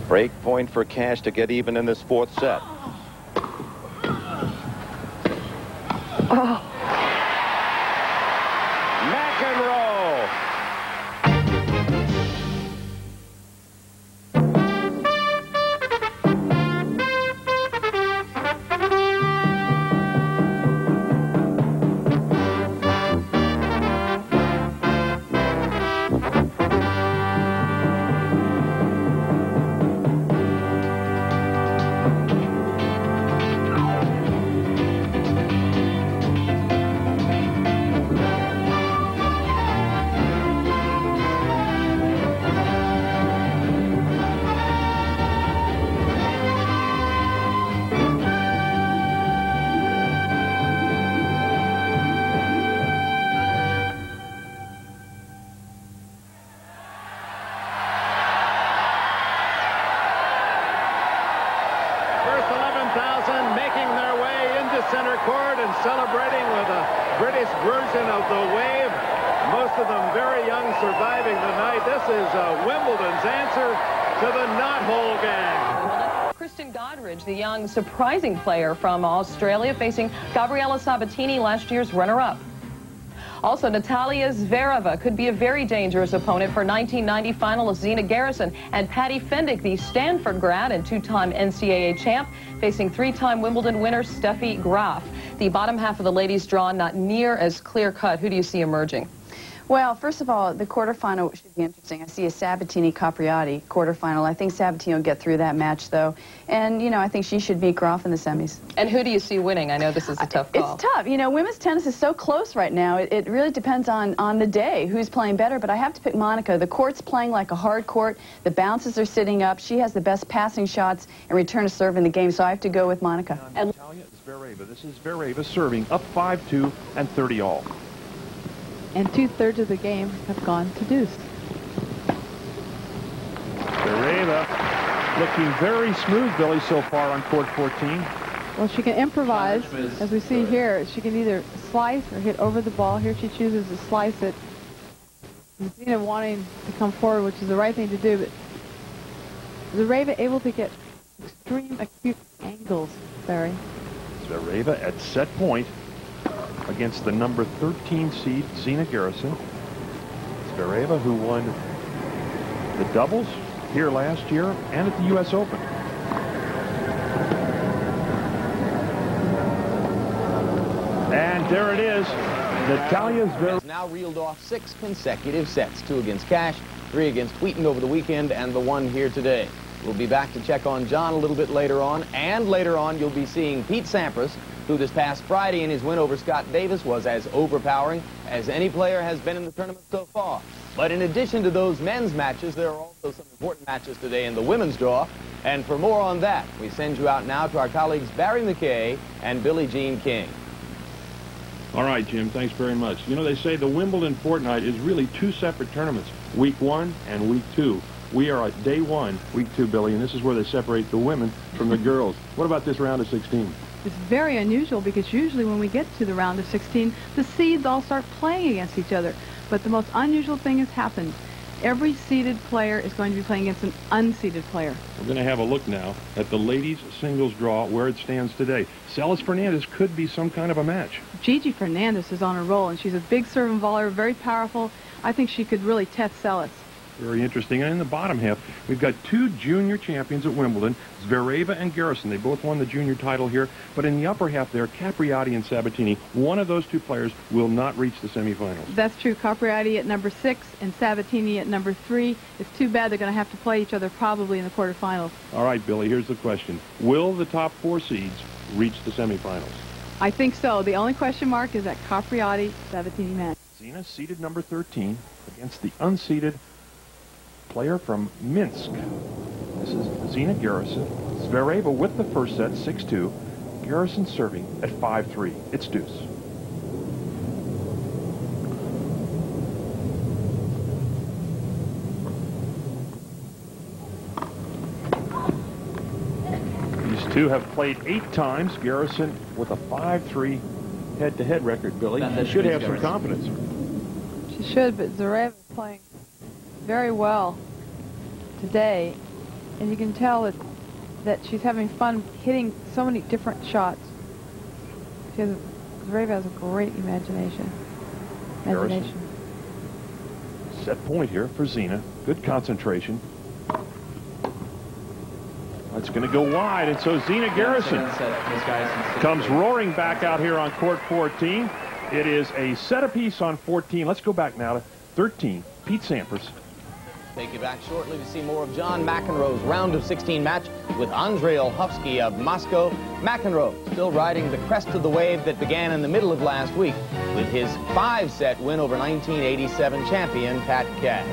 Break point for Cash to get even in this fourth set. Oh. McEnroe. Center court and celebrating with a British version of the wave. Most of them very young, surviving the night. This is Wimbledon's answer to the knothole gang. Kristin Godridge, the young surprising player from Australia, facing Gabriela Sabatini, last year's runner-up. Also, Natalia Zvereva could be a very dangerous opponent for 1990 finalist Zina Garrison, and Patty Fendick, the Stanford grad and two-time NCAA champ, facing three-time Wimbledon winner Steffi Graf. The bottom half of the ladies' draw not near as clear-cut. Who do you see emerging? Well, first of all, the quarterfinal should be interesting. I see a Sabatini-Capriati quarterfinal. I think Sabatini will get through that match, though. And, you know, I think she should beat Graf in the semis. And who do you see winning? I know this is a tough call. It's tough. You know, women's tennis is so close right now. It really depends on the day, who's playing better. But I have to pick Monica. The court's playing like a hard court. The bounces are sitting up. She has the best passing shots and return to serve in the game. So I have to go with Monica. And Natalia Zvereva. This is Zvereva serving up 5-2 and 30 all. And 2/3 of the game have gone to deuce. Zvereva looking very smooth, Billy, so far on court 14. Well, she can improvise, as we see here. She can either slice or hit over the ball. Here she chooses to slice it. And Zina wanting to come forward, which is the right thing to do, but Zvereva able to get extreme acute angles, Barry. Zvereva at set point against the number 13 seed, Zina Garrison. Zvereva, who won the doubles here last year and at the U.S. Open. And there it is. Natalia Zvereva has now reeled off 6 consecutive sets. 2 against Cash, 3 against Wheaton over the weekend, and the 1 here today. We'll be back to check on John a little bit later on, and later on you'll be seeing Pete Sampras, who this past Friday in his win over Scott Davis was as overpowering as any player has been in the tournament so far. But in addition to those men's matches, there are also some important matches today in the women's draw. And for more on that, we send you out now to our colleagues Barry McKay and Billie Jean King. All right, Jim, thanks very much. You know, they say the Wimbledon fortnight is really 2 separate tournaments, week 1 and week 2. We are at day 1, week 2, Billy, and this is where they separate the women from the girls. What about this round of 16? It's very unusual because usually when we get to the round of 16, the seeds all start playing against each other. But the most unusual thing has happened. Every seeded player is going to be playing against an unseeded player. We're going to have a look now at the ladies' singles draw, where it stands today. Seles Fernandez could be some kind of a match. Gigi Fernandez is on a roll, and she's a big serve and volley, very powerful. I think she could really test Seles. Very interesting. And in the bottom half, we've got 2 junior champions at Wimbledon, Zvereva and Garrison. They both won the junior title here. But in the upper half there, Capriati and Sabatini, one of those 2 players will not reach the semifinals. That's true. Capriati at number 6 and Sabatini at number 3. It's too bad they're going to have to play each other probably in the quarterfinals. All right, Billy, here's the question. Will the top 4 seeds reach the semifinals? I think so. The only question mark is that Capriati-Sabatini match. Zina seeded number 13 against the unseeded player from Minsk. This is Zina Garrison. Zvereva with the first set, 6-2. Garrison serving at 5-3. It's deuce. These 2 have played 8 times. Garrison with a 5-3 head-to-head record, Billy. She should have some confidence. She should, but Zvereva is playing very well today. And you can tell that she's having fun hitting so many different shots. Zvereva has a great imagination. Set point here for Zina. Good concentration. That's going to go wide, and so Zina Garrison comes roaring back out here on court 14. It is a set apiece on 14. Let's go back now to 13. Pete Sampras. Take you back shortly to see more of John McEnroe's round of 16 match with Andrei Olhovsky of Moscow. McEnroe still riding the crest of the wave that began in the middle of last week with his 5-set win over 1987 champion Pat Cash.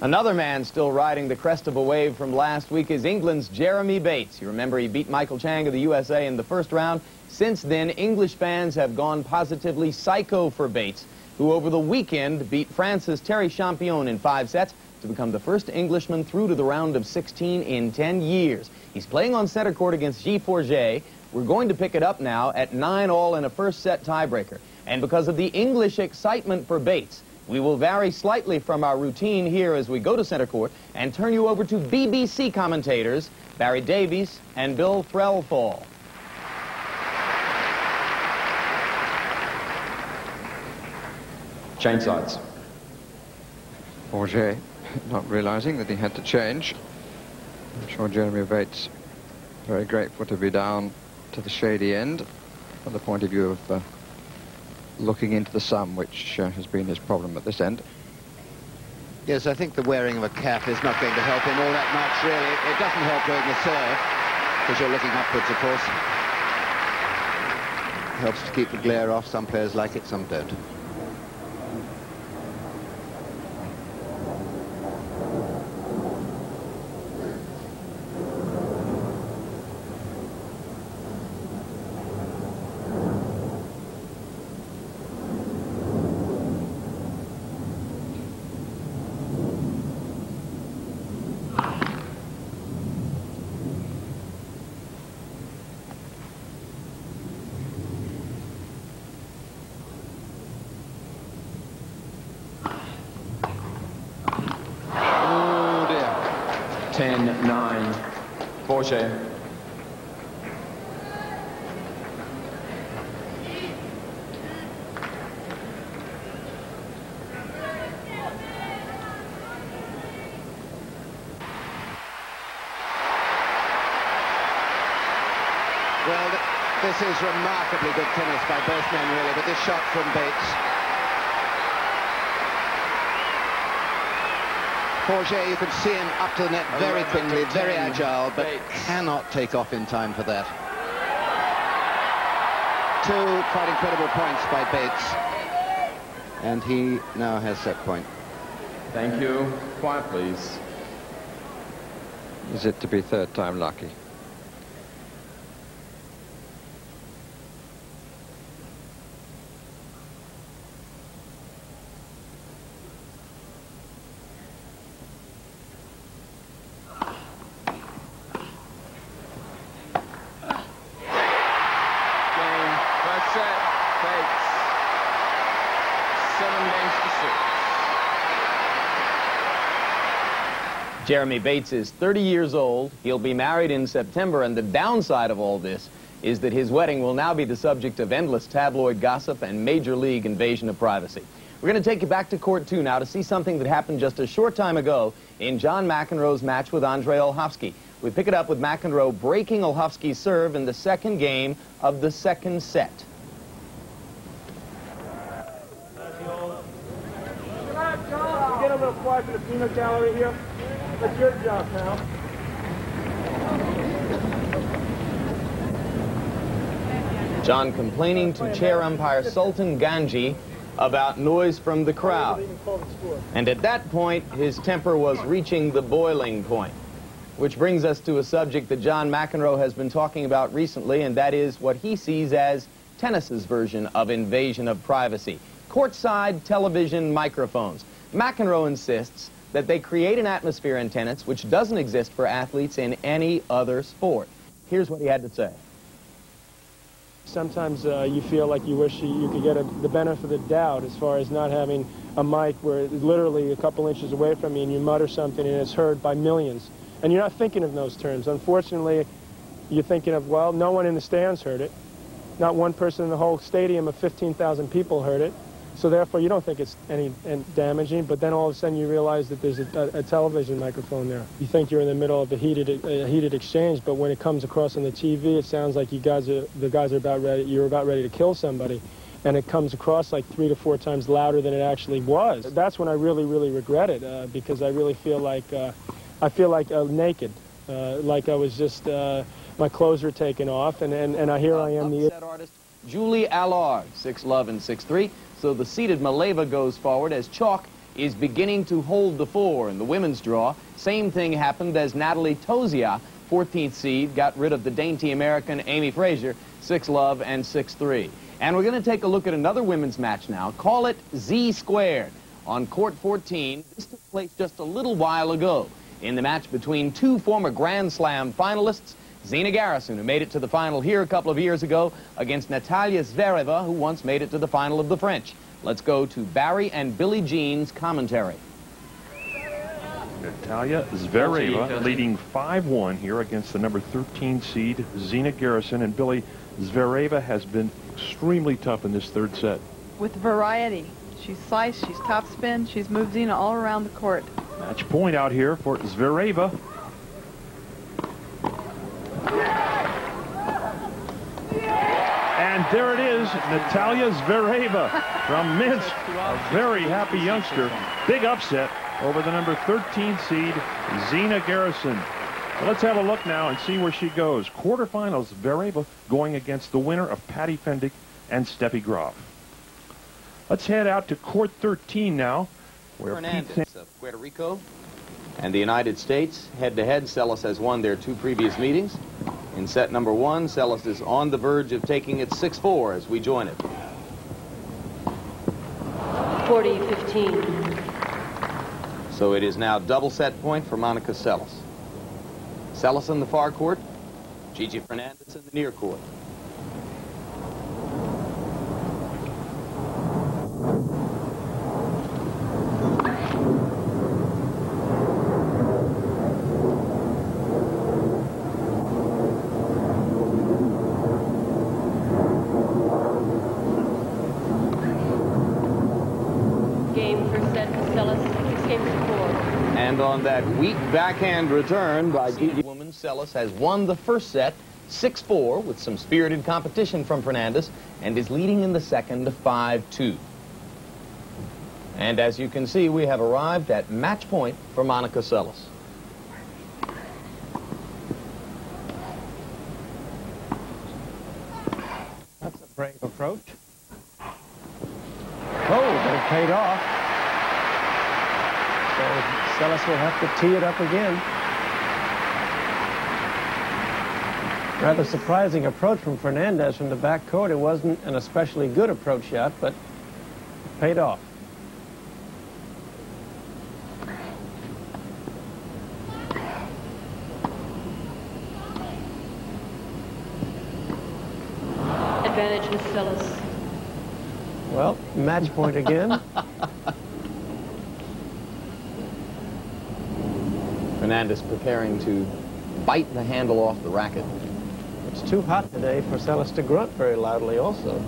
Another man still riding the crest of a wave from last week is England's Jeremy Bates. You remember he beat Michael Chang of the USA in the first round. Since then, English fans have gone positively psycho for Bates, who over the weekend beat France's Terry Champion in 5 sets to become the first Englishman through to the round of 16 in 10 years. He's playing on center court against Guy Forget. We're going to pick it up now at 9-all in a first-set tiebreaker. And because of the English excitement for Bates, we will vary slightly from our routine here as we go to center court and turn you over to BBC commentators Barry Davies and Bill Threlfall. Change sides. Forget, not realizing that he had to change. I'm sure Jeremy Bates very grateful to be down to the shady end from the point of view of looking into the sun, which has been his problem at this end. Yes, I think the wearing of a cap is not going to help him all that much, really. It doesn't help doing the serve, because you're looking upwards, of course. It helps to keep the glare off. Some players like it, some don't. Forget. Well, this is remarkably good tennis by both men, really, but this shot from Bates. Forget, you can see him up to the net very quickly, very agile, but cannot take off in time for that. 2 quite incredible points by Bates. And he now has set point. Thank you. Quiet, please. Is it to be third time lucky? Jeremy Bates is 30 years old. He'll be married in September, and the downside of all this is that his wedding will now be the subject of endless tabloid gossip and major league invasion of privacy. We're going to take you back to court 2 now to see something that happened just a short time ago in John McEnroe's match with Andrei Olhovsky. We pick it up with McEnroe breaking Olhovsky's serve in the second game of the second set. Get a little quiet for the peanut gallery here. That's your job, pal. John complaining to chair umpire Sultan Ganji about noise from the crowd. And at that point, his temper was reaching the boiling point. Which brings us to a subject that John McEnroe has been talking about recently, and that is what he sees as tennis's version of invasion of privacy. Courtside television microphones. McEnroe insists that they create an atmosphere in tennis which doesn't exist for athletes in any other sport. Here's what he had to say. Sometimes you feel like you wish you could get the benefit of the doubt as far as not having a mic where it's literally a couple inches away from you and you mutter something and it's heard by millions. And you're not thinking in those terms. Unfortunately, you're thinking of, well, no one in the stands heard it. Not one person in the whole stadium of 15,000 people heard it. So therefore, you don't think it's any damaging, but then all of a sudden you realize that there's a television microphone there. You think you're in the middle of a heated exchange, but when it comes across on the TV, it sounds like the guys are about ready. You're about ready to kill somebody, and it comes across like 3 to 4 times louder than it actually was. That's when I really, really regret it, because I really feel like naked, like I was just my clothes are taken off, and here I am, the upset artist Julie Allard, 6-love and 6-3. So the seeded Maleva goes forward as chalk is beginning to hold the 4 in the women's draw. Same thing happened as Navratilova, 14th seed, got rid of the dainty American Amy Frazier, 6-love and 6-3. And we're going to take a look at another women's match now. Call it Z squared. On court 14, this took place just a little while ago in the match between 2 former Grand Slam finalists, Zina Garrison, who made it to the final here a couple of years ago, against Natalia Zvereva, who once made it to the final of the French. Let's go to Barry and Billie Jean's commentary. Natalia Zvereva leading 5-1 here against the number 13 seed, Zina Garrison. And Billie, Zvereva has been extremely tough in this third set. With variety. She's sliced, she's topspin, she's moved Zina all around the court. Match point out here for Zvereva. And there it is, Natalia Zvereva from Minsk, a very happy youngster. Big upset over the number 13 seed, Zina Garrison. Well, let's have a look now and see where she goes. Quarterfinals, Zvereva going against the winner of Patty Fendick and Steffi Graf. Let's head out to court 13 now, where Fernandez of Puerto Rico and the United States head-to-head. Seles has won their 2 previous meetings. In set number 1, Seles is on the verge of taking it 6-4 as we join it. 40-15. So it is now double set point for Monica Seles. Seles in the far court, Gigi Fernandez in the near court. And on that weak backhand return by Gigi, woman Seles has won the first set 6-4 with some spirited competition from Fernandez and is leading in the second 5-2. And as you can see, we have arrived at match point for Monica Seles. That's a brave approach. Oh, but it paid off. So Seles will have to tee it up again. Rather surprising approach from Fernandez from the back court. It wasn't an especially good approach yet, but it paid off. Advantage with Seles. Well, match point again. Fernandez preparing to bite the handle off the racket. It's too hot today for Seles to grunt very loudly also.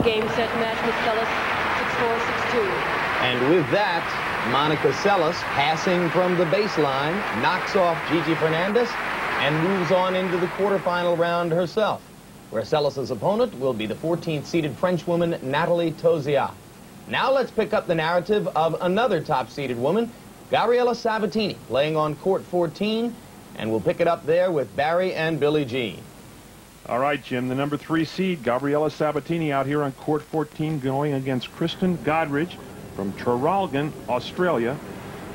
Game, set, match with Seles, 6-4, 6-2. And with that, Monica Seles, passing from the baseline, knocks off Gigi Fernandez and moves on into the quarterfinal round herself, where Seles' opponent will be the 14th-seeded Frenchwoman, Natalie Tozia. Now let's pick up the narrative of another top-seeded woman, Gabriela Sabatini, playing on court 14, and we'll pick it up there with Barry and Billie Jean. All right, Jim, the number 3 seed, Gabriela Sabatini, out here on court 14, going against Kristin Godridge from Traralgon, Australia.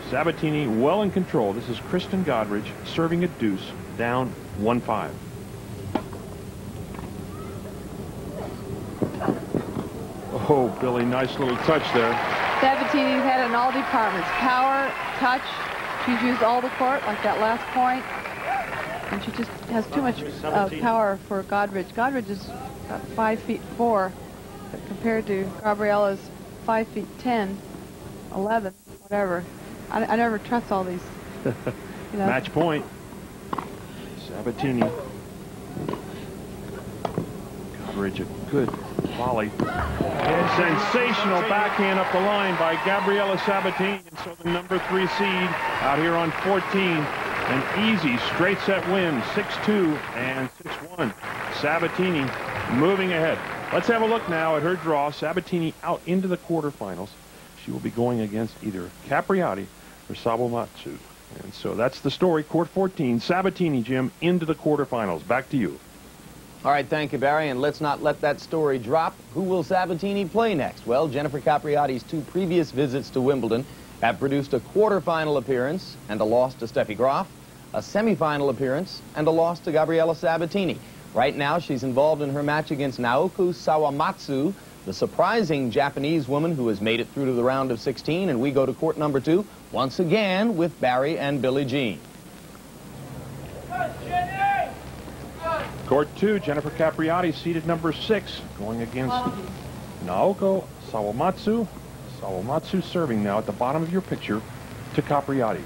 Sabatini well in control. This is Kristin Godridge serving at deuce, down 1-5. Oh, Billy, nice little touch there. Sabatini's had it in all departments. Power, touch. She's used all the court, like that last point. And she just has too much power for Godridge. Godridge is about 5'4", but compared to Gabriela's 5'10", 11, whatever. I never trust all these. You know. Match point. Sabatini. Godridge, a good volley. And sensational backhand up the line by Gabriela Sabatini. And so the number 3 seed out here on 14. An easy straight set win, 6-2 and 6-1. Sabatini moving ahead. Let's have a look now at her draw. Sabatini out into the quarterfinals. She will be going against either Capriati or Sawamatsu. And so that's the story. Court 14, Sabatini, Jim, into the quarterfinals. Back to you. All right, thank you, Barry, and let's not let that story drop. Who will Sabatini play next? Well, Jennifer Capriati's 2 previous visits to Wimbledon have produced a quarterfinal appearance and a loss to Steffi Graf, a semifinal appearance and a loss to Gabriela Sabatini. Right now, she's involved in her match against Naoko Sawamatsu, the surprising Japanese woman who has made it through to the round of 16, and we go to court number 2, once again with Barry and Billie Jean. Court 2, Jennifer Capriati, seated number 6, going against Naoko Sawamatsu. Sawamatsu serving now at the bottom of your picture to Capriati.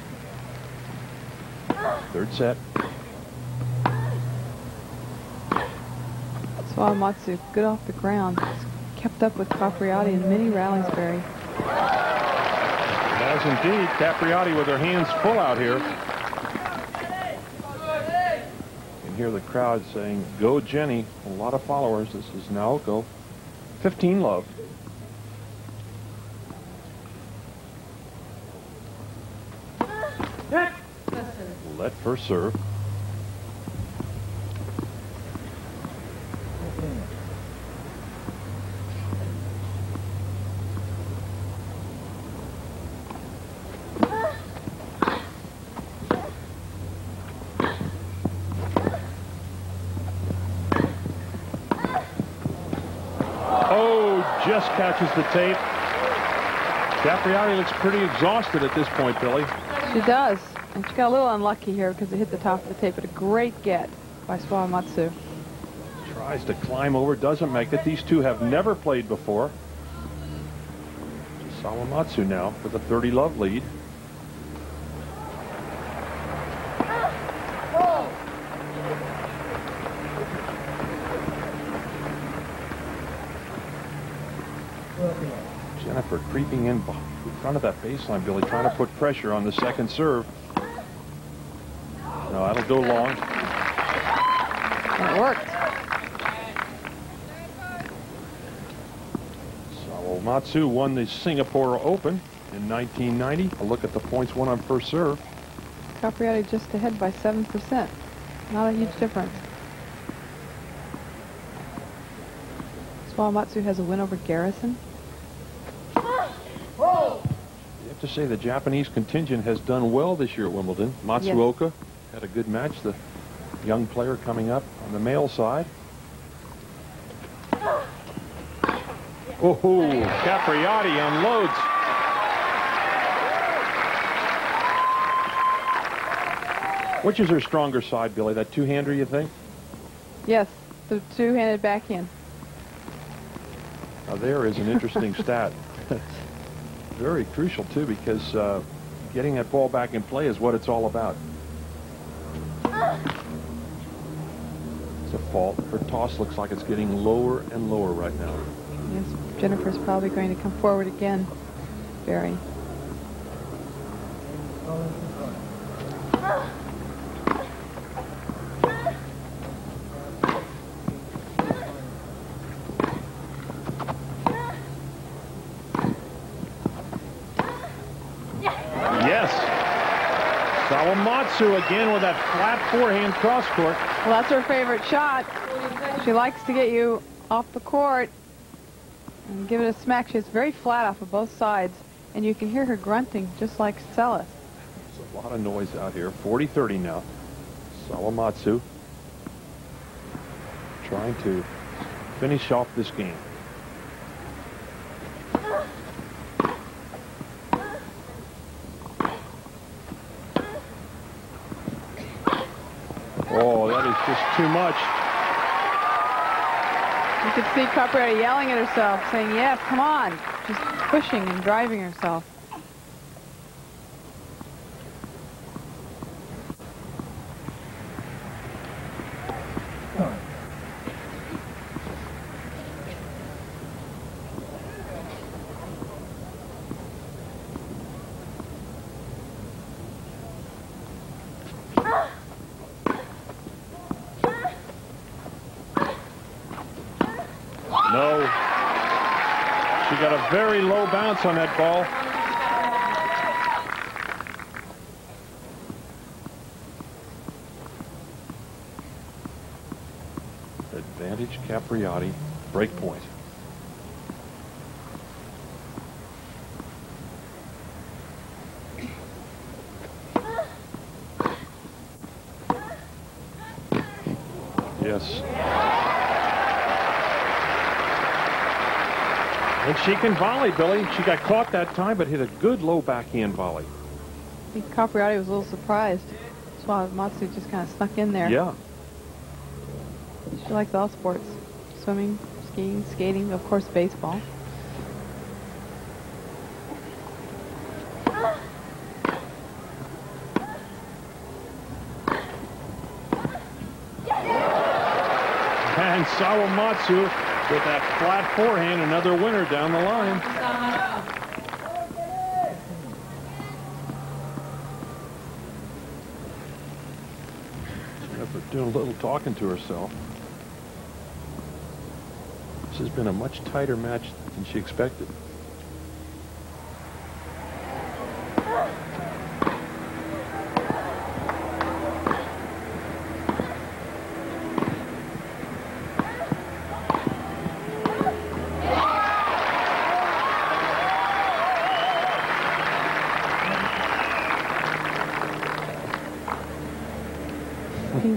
Third set. Sawamatsu, good off the ground. Kept up with Capriati in many rallies, Barry. As indeed, Capriati with her hands full out here. You can hear the crowd saying, "Go Jenny." A lot of followers. This is Naoko. 15 love. Let her serve. Oh, just catches the tape. Capriati looks pretty exhausted at this point, Billy. She does. And she got a little unlucky here because it hit the top of the tape, but a great get by Sawamatsu. Tries to climb over, doesn't make it. These two have never played before. Sawamatsu now with a 30-love lead. Jennifer creeping in front of that baseline, Billy, trying to put pressure on the second serve. No, that'll go long. It worked. Sawamatsu won the Singapore Open in 1990. A look at the points won on first serve. Capriati just ahead by 7%. Not a huge difference. Sawamatsu has a win over Garrison. You have to say the Japanese contingent has done well this year at Wimbledon. Matsuoka. Yes. Had a good match, the young player coming up on the male side. Oh, Capriati unloads. Which is her stronger side, Billy? That two-hander, you think? Yes, the two-handed backhand. Now, there is an interesting stat. Very crucial, too, because getting that ball back in play is what it's all about. It's a fault. Her toss looks like it's getting lower and lower right now. Yes, Jennifer's probably going to come forward again, Barry. Sawamatsu again with that flat forehand cross court. Well, that's her favorite shot. She likes to get you off the court and give it a smack. She's very flat off of both sides, and you can hear her grunting just like Seles. There's a lot of noise out here. 40-30 now. Sawamatsu trying to finish off this game. Capriati's just too much. You could see Capriati yelling at herself, saying, yes, come on. Just pushing and driving herself. No. She got a very low bounce on that ball. Advantage Capriati. Break point. Yes. And she can volley, Billy. She got caught that time, but hit a good low backhand volley. I think Capriati was a little surprised. Sawamatsu just kind of snuck in there. Yeah. She likes all sports. Swimming, skiing, skating, of course, baseball. And Sawamatsu with that flat forehand, another winner down the line. She's doing a little talking to herself. This has been a much tighter match than she expected.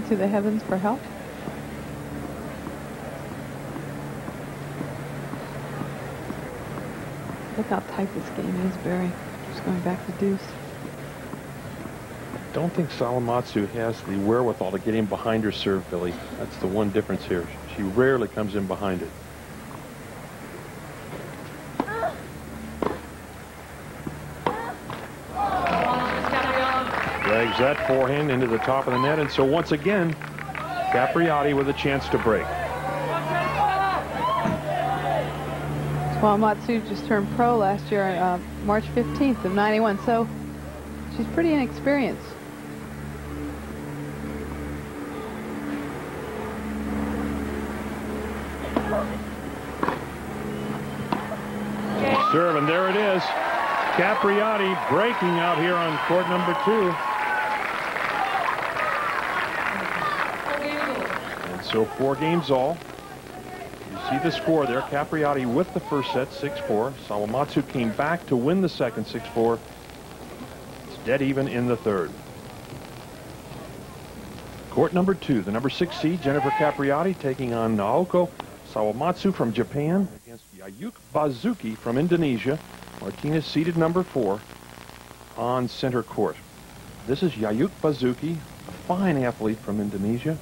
To the heavens for help. Look how tight this game is, Barry. Just going back to deuce. I don't think Sawamatsu has the wherewithal to get in behind her serve, Billy. That's the one difference here. She rarely comes in behind it. Drags that forehand into the top of the net, and so once again, Capriati with a chance to break. Sawamatsu just turned pro last year, March 15th of '91, so she's pretty inexperienced. Serve, and there it is. Capriati breaking out here on court number 2. And so 4 games all. You see the score there. Capriati with the first set, 6-4. Sawamatsu came back to win the second, 6-4. It's dead even in the third. Court number 2, the number 6 seed, Jennifer Capriati, taking on Naoko Sawamatsu from Japan against Yayuk Basuki from Indonesia. Martina seated number 4 on center court. This is Yayuk Basuki, a fine athlete from Indonesia.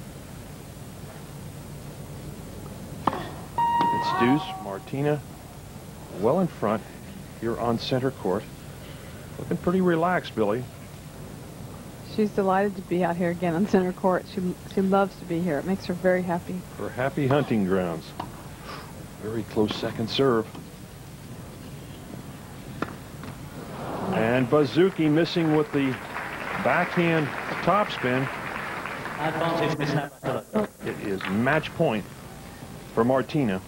It's deuce. Martina well in front here on center court. Looking pretty relaxed, Billy. She's delighted to be out here again on center court. She loves to be here. It makes her very happy. For happy hunting grounds. Very close second serve. And Basuki missing with the backhand topspin. It is match point for Martina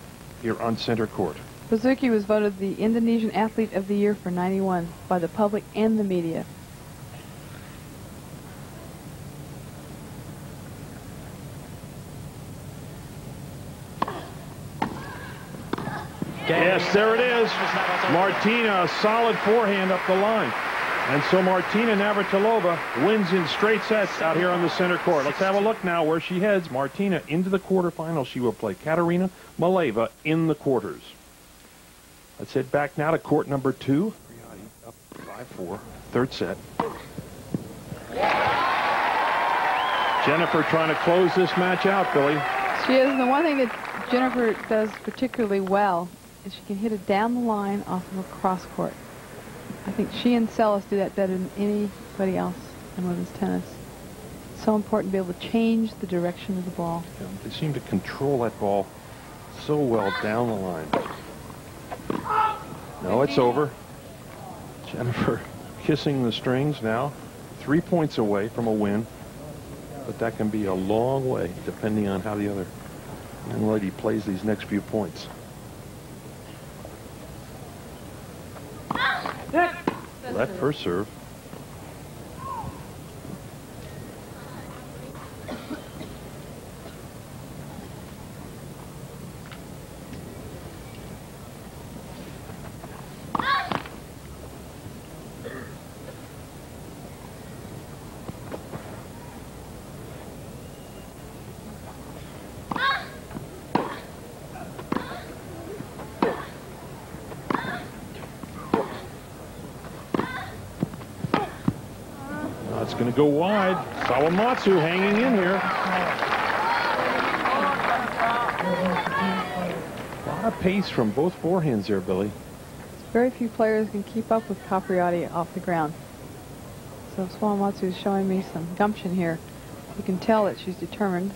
here on center court. Basuki was voted the Indonesian Athlete of the Year for '91 by the public and the media. Yes, there it is. Martina, a solid forehand up the line. And so Martina Navratilova wins in straight sets out here on the center court. Let's have a look now where she heads. Martina into the quarterfinals. She will play Katerina Maleva in the quarters. Let's head back now to court number 2. Up 5-4, third set. Jennifer trying to close this match out, Billy. She is. And the one thing that Jennifer does particularly well is she can hit it down the line off of a cross court. I think she and Seles do that better than anybody else in women's tennis. It's so important to be able to change the direction of the ball. Yeah, they seem to control that ball so well down the line. No, it's over. Jennifer kissing the strings now. 3 points away from a win. But that can be a long way, depending on how the other young lady plays these next few points. Left first serve. Going to go wide. Sawamatsu hanging in here. A lot of pace from both forehands there, Billy. Very few players can keep up with Capriati off the ground. So Sawamatsu is showing me some gumption here. You can tell that she's determined.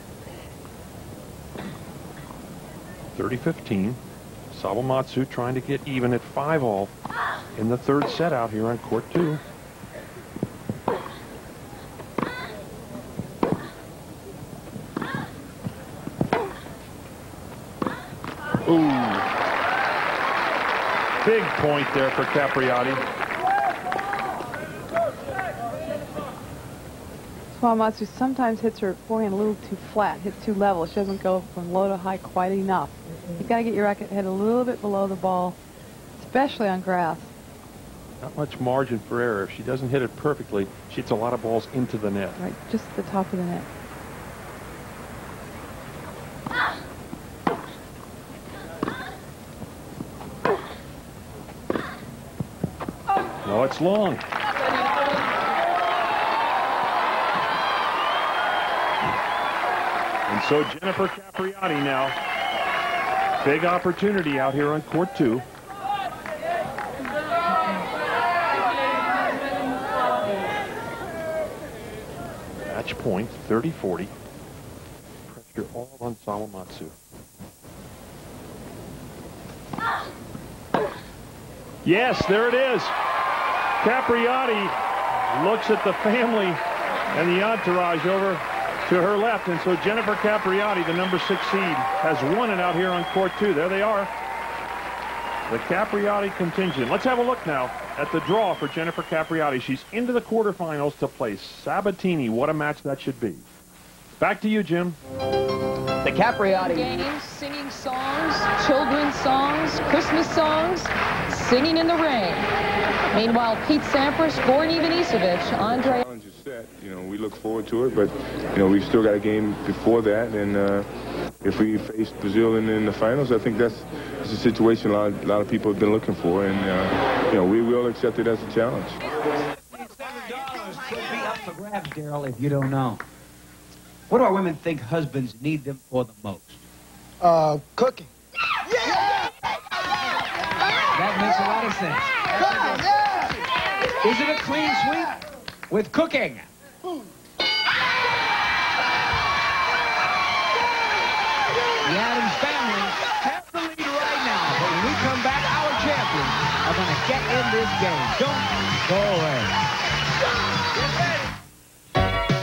30-15. Sawamatsu trying to get even at 5-all in the third set out here on court 2. Ooh. Big point there for Capriati. Sawamatsu sometimes hits her forehand a little too flat, hits too level. She doesn't go from low to high quite enough. You've got to get your racket head a little bit below the ball, especially on grass. Not much margin for error. If she doesn't hit it perfectly, she hits a lot of balls into the net. Right, just the top of the net. No, it's long. And so Jennifer Capriati now. Big opportunity out here on court 2. Match point, 30-40. Pressure all on Sawamatsu. Yes, there it is. Capriati looks at the family and the entourage over to her left. And so Jennifer Capriati, the number 6 seed, has won it out here on court 2. There they are. The Capriati contingent. Let's have a look now at the draw for Jennifer Capriati. She's into the quarterfinals to play Sabatini. What a match that should be. Back to you, Jim. The Capriati games, singing songs, children's songs, Christmas songs, singing in the rain. Meanwhile, Pete Sampras, Goran Ivanisevic, Andre. Challenge is set. You know, we look forward to it, but you know, we've still got a game before that, and if we face Brazil in the finals, I think that's a situation a lot of people have been looking for, and you know, we will accept it as a challenge. $7 could be up for grabs, Daryl, if you don't know. What do our women think husbands need them for the most? Cooking. That makes a lot of sense. Is it a clean sweep? With cooking. The Addams family have the lead right now, but when we come back, our champions are going to get in this game. Don't go away.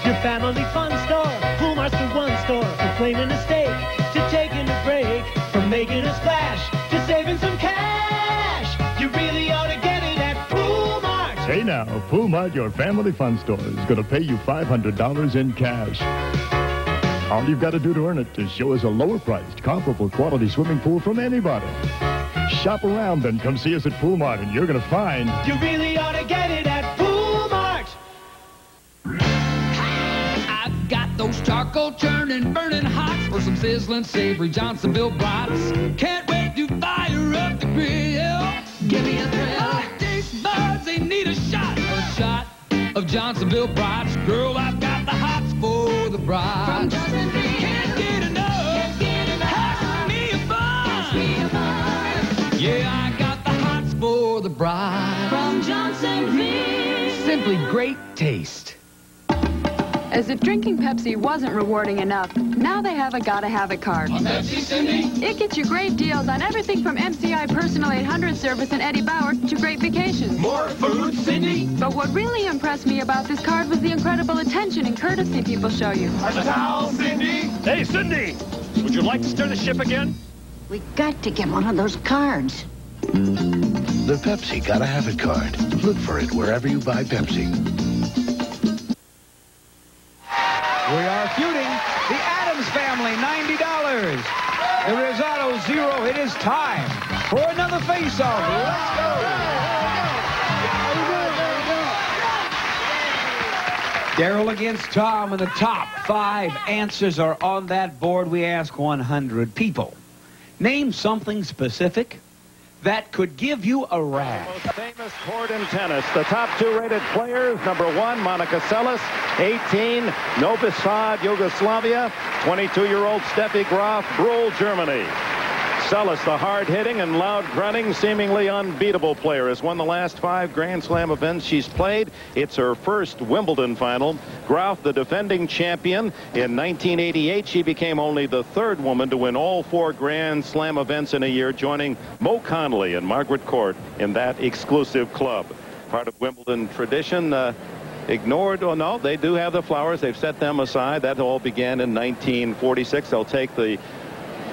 Your family fun store, Pool Master One store, from claiming a stake to taking a break, from making a splash to saving some cash. You really ought to get it at Pool Mart. Hey now, Pool Mart, your family fun store, is going to pay you $500 in cash. All you've got to do to earn it is show us a lower-priced, comparable quality swimming pool from anybody. Shop around, then come see us at Pool Mart, and you're going to find... You really ought to get it at Pool Mart. I've got those charcoal churning, burning hot for some sizzling, savory Johnsonville brats. Can't wait to fire up the grill. Give me a thrill. Taste buds, they need a shot of Johnsonville brats. Girl, I've got the hots for the bride. From Johnson V. Can't get enough. Ask me a bun. Yeah, I got the hots for the bride. From Johnson V. Simply great taste. As if drinking Pepsi wasn't rewarding enough, now they have a Gotta Have It card. Pepsi, Cindy. It gets you great deals on everything from MCI Personal 800 service and Eddie Bauer to great vacations. More food, Cindy. But what really impressed me about this card was the incredible attention and courtesy people show you. A towel, Cindy. Hey, Cindy, would you like to steer the ship again? We got to get one of those cards. The Pepsi Gotta Have It card. Look for it wherever you buy Pepsi. We are feuding the Addams family, $90. The Rosado, 0. It is time for another face-off. Let's go. Daryl against Tom, and the top 5 answers are on that board. We ask 100 people. Name something specific that could give you a rash. Most famous court in tennis. The top 2 rated players. Number 1, Monica Seles. 18, Novi Sad, Yugoslavia. 22-year-old Steffi Graf, Brühl, Germany. Seles, the hard-hitting and loud grunting, seemingly unbeatable player, has won the last 5 Grand Slam events she's played. It's her first Wimbledon final. Graf, the defending champion. In 1988, she became only the 3rd woman to win all 4 Grand Slam events in a year, joining Mo Connolly and Margaret Court in that exclusive club. Part of Wimbledon tradition. Ignored. Oh, no, they do have the flowers. They've set them aside. That all began in 1946. They'll take the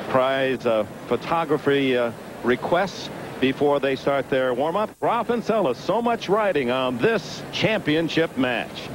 prize photography requests before they start their warm-up. Graf and Seles, so much riding on this championship match.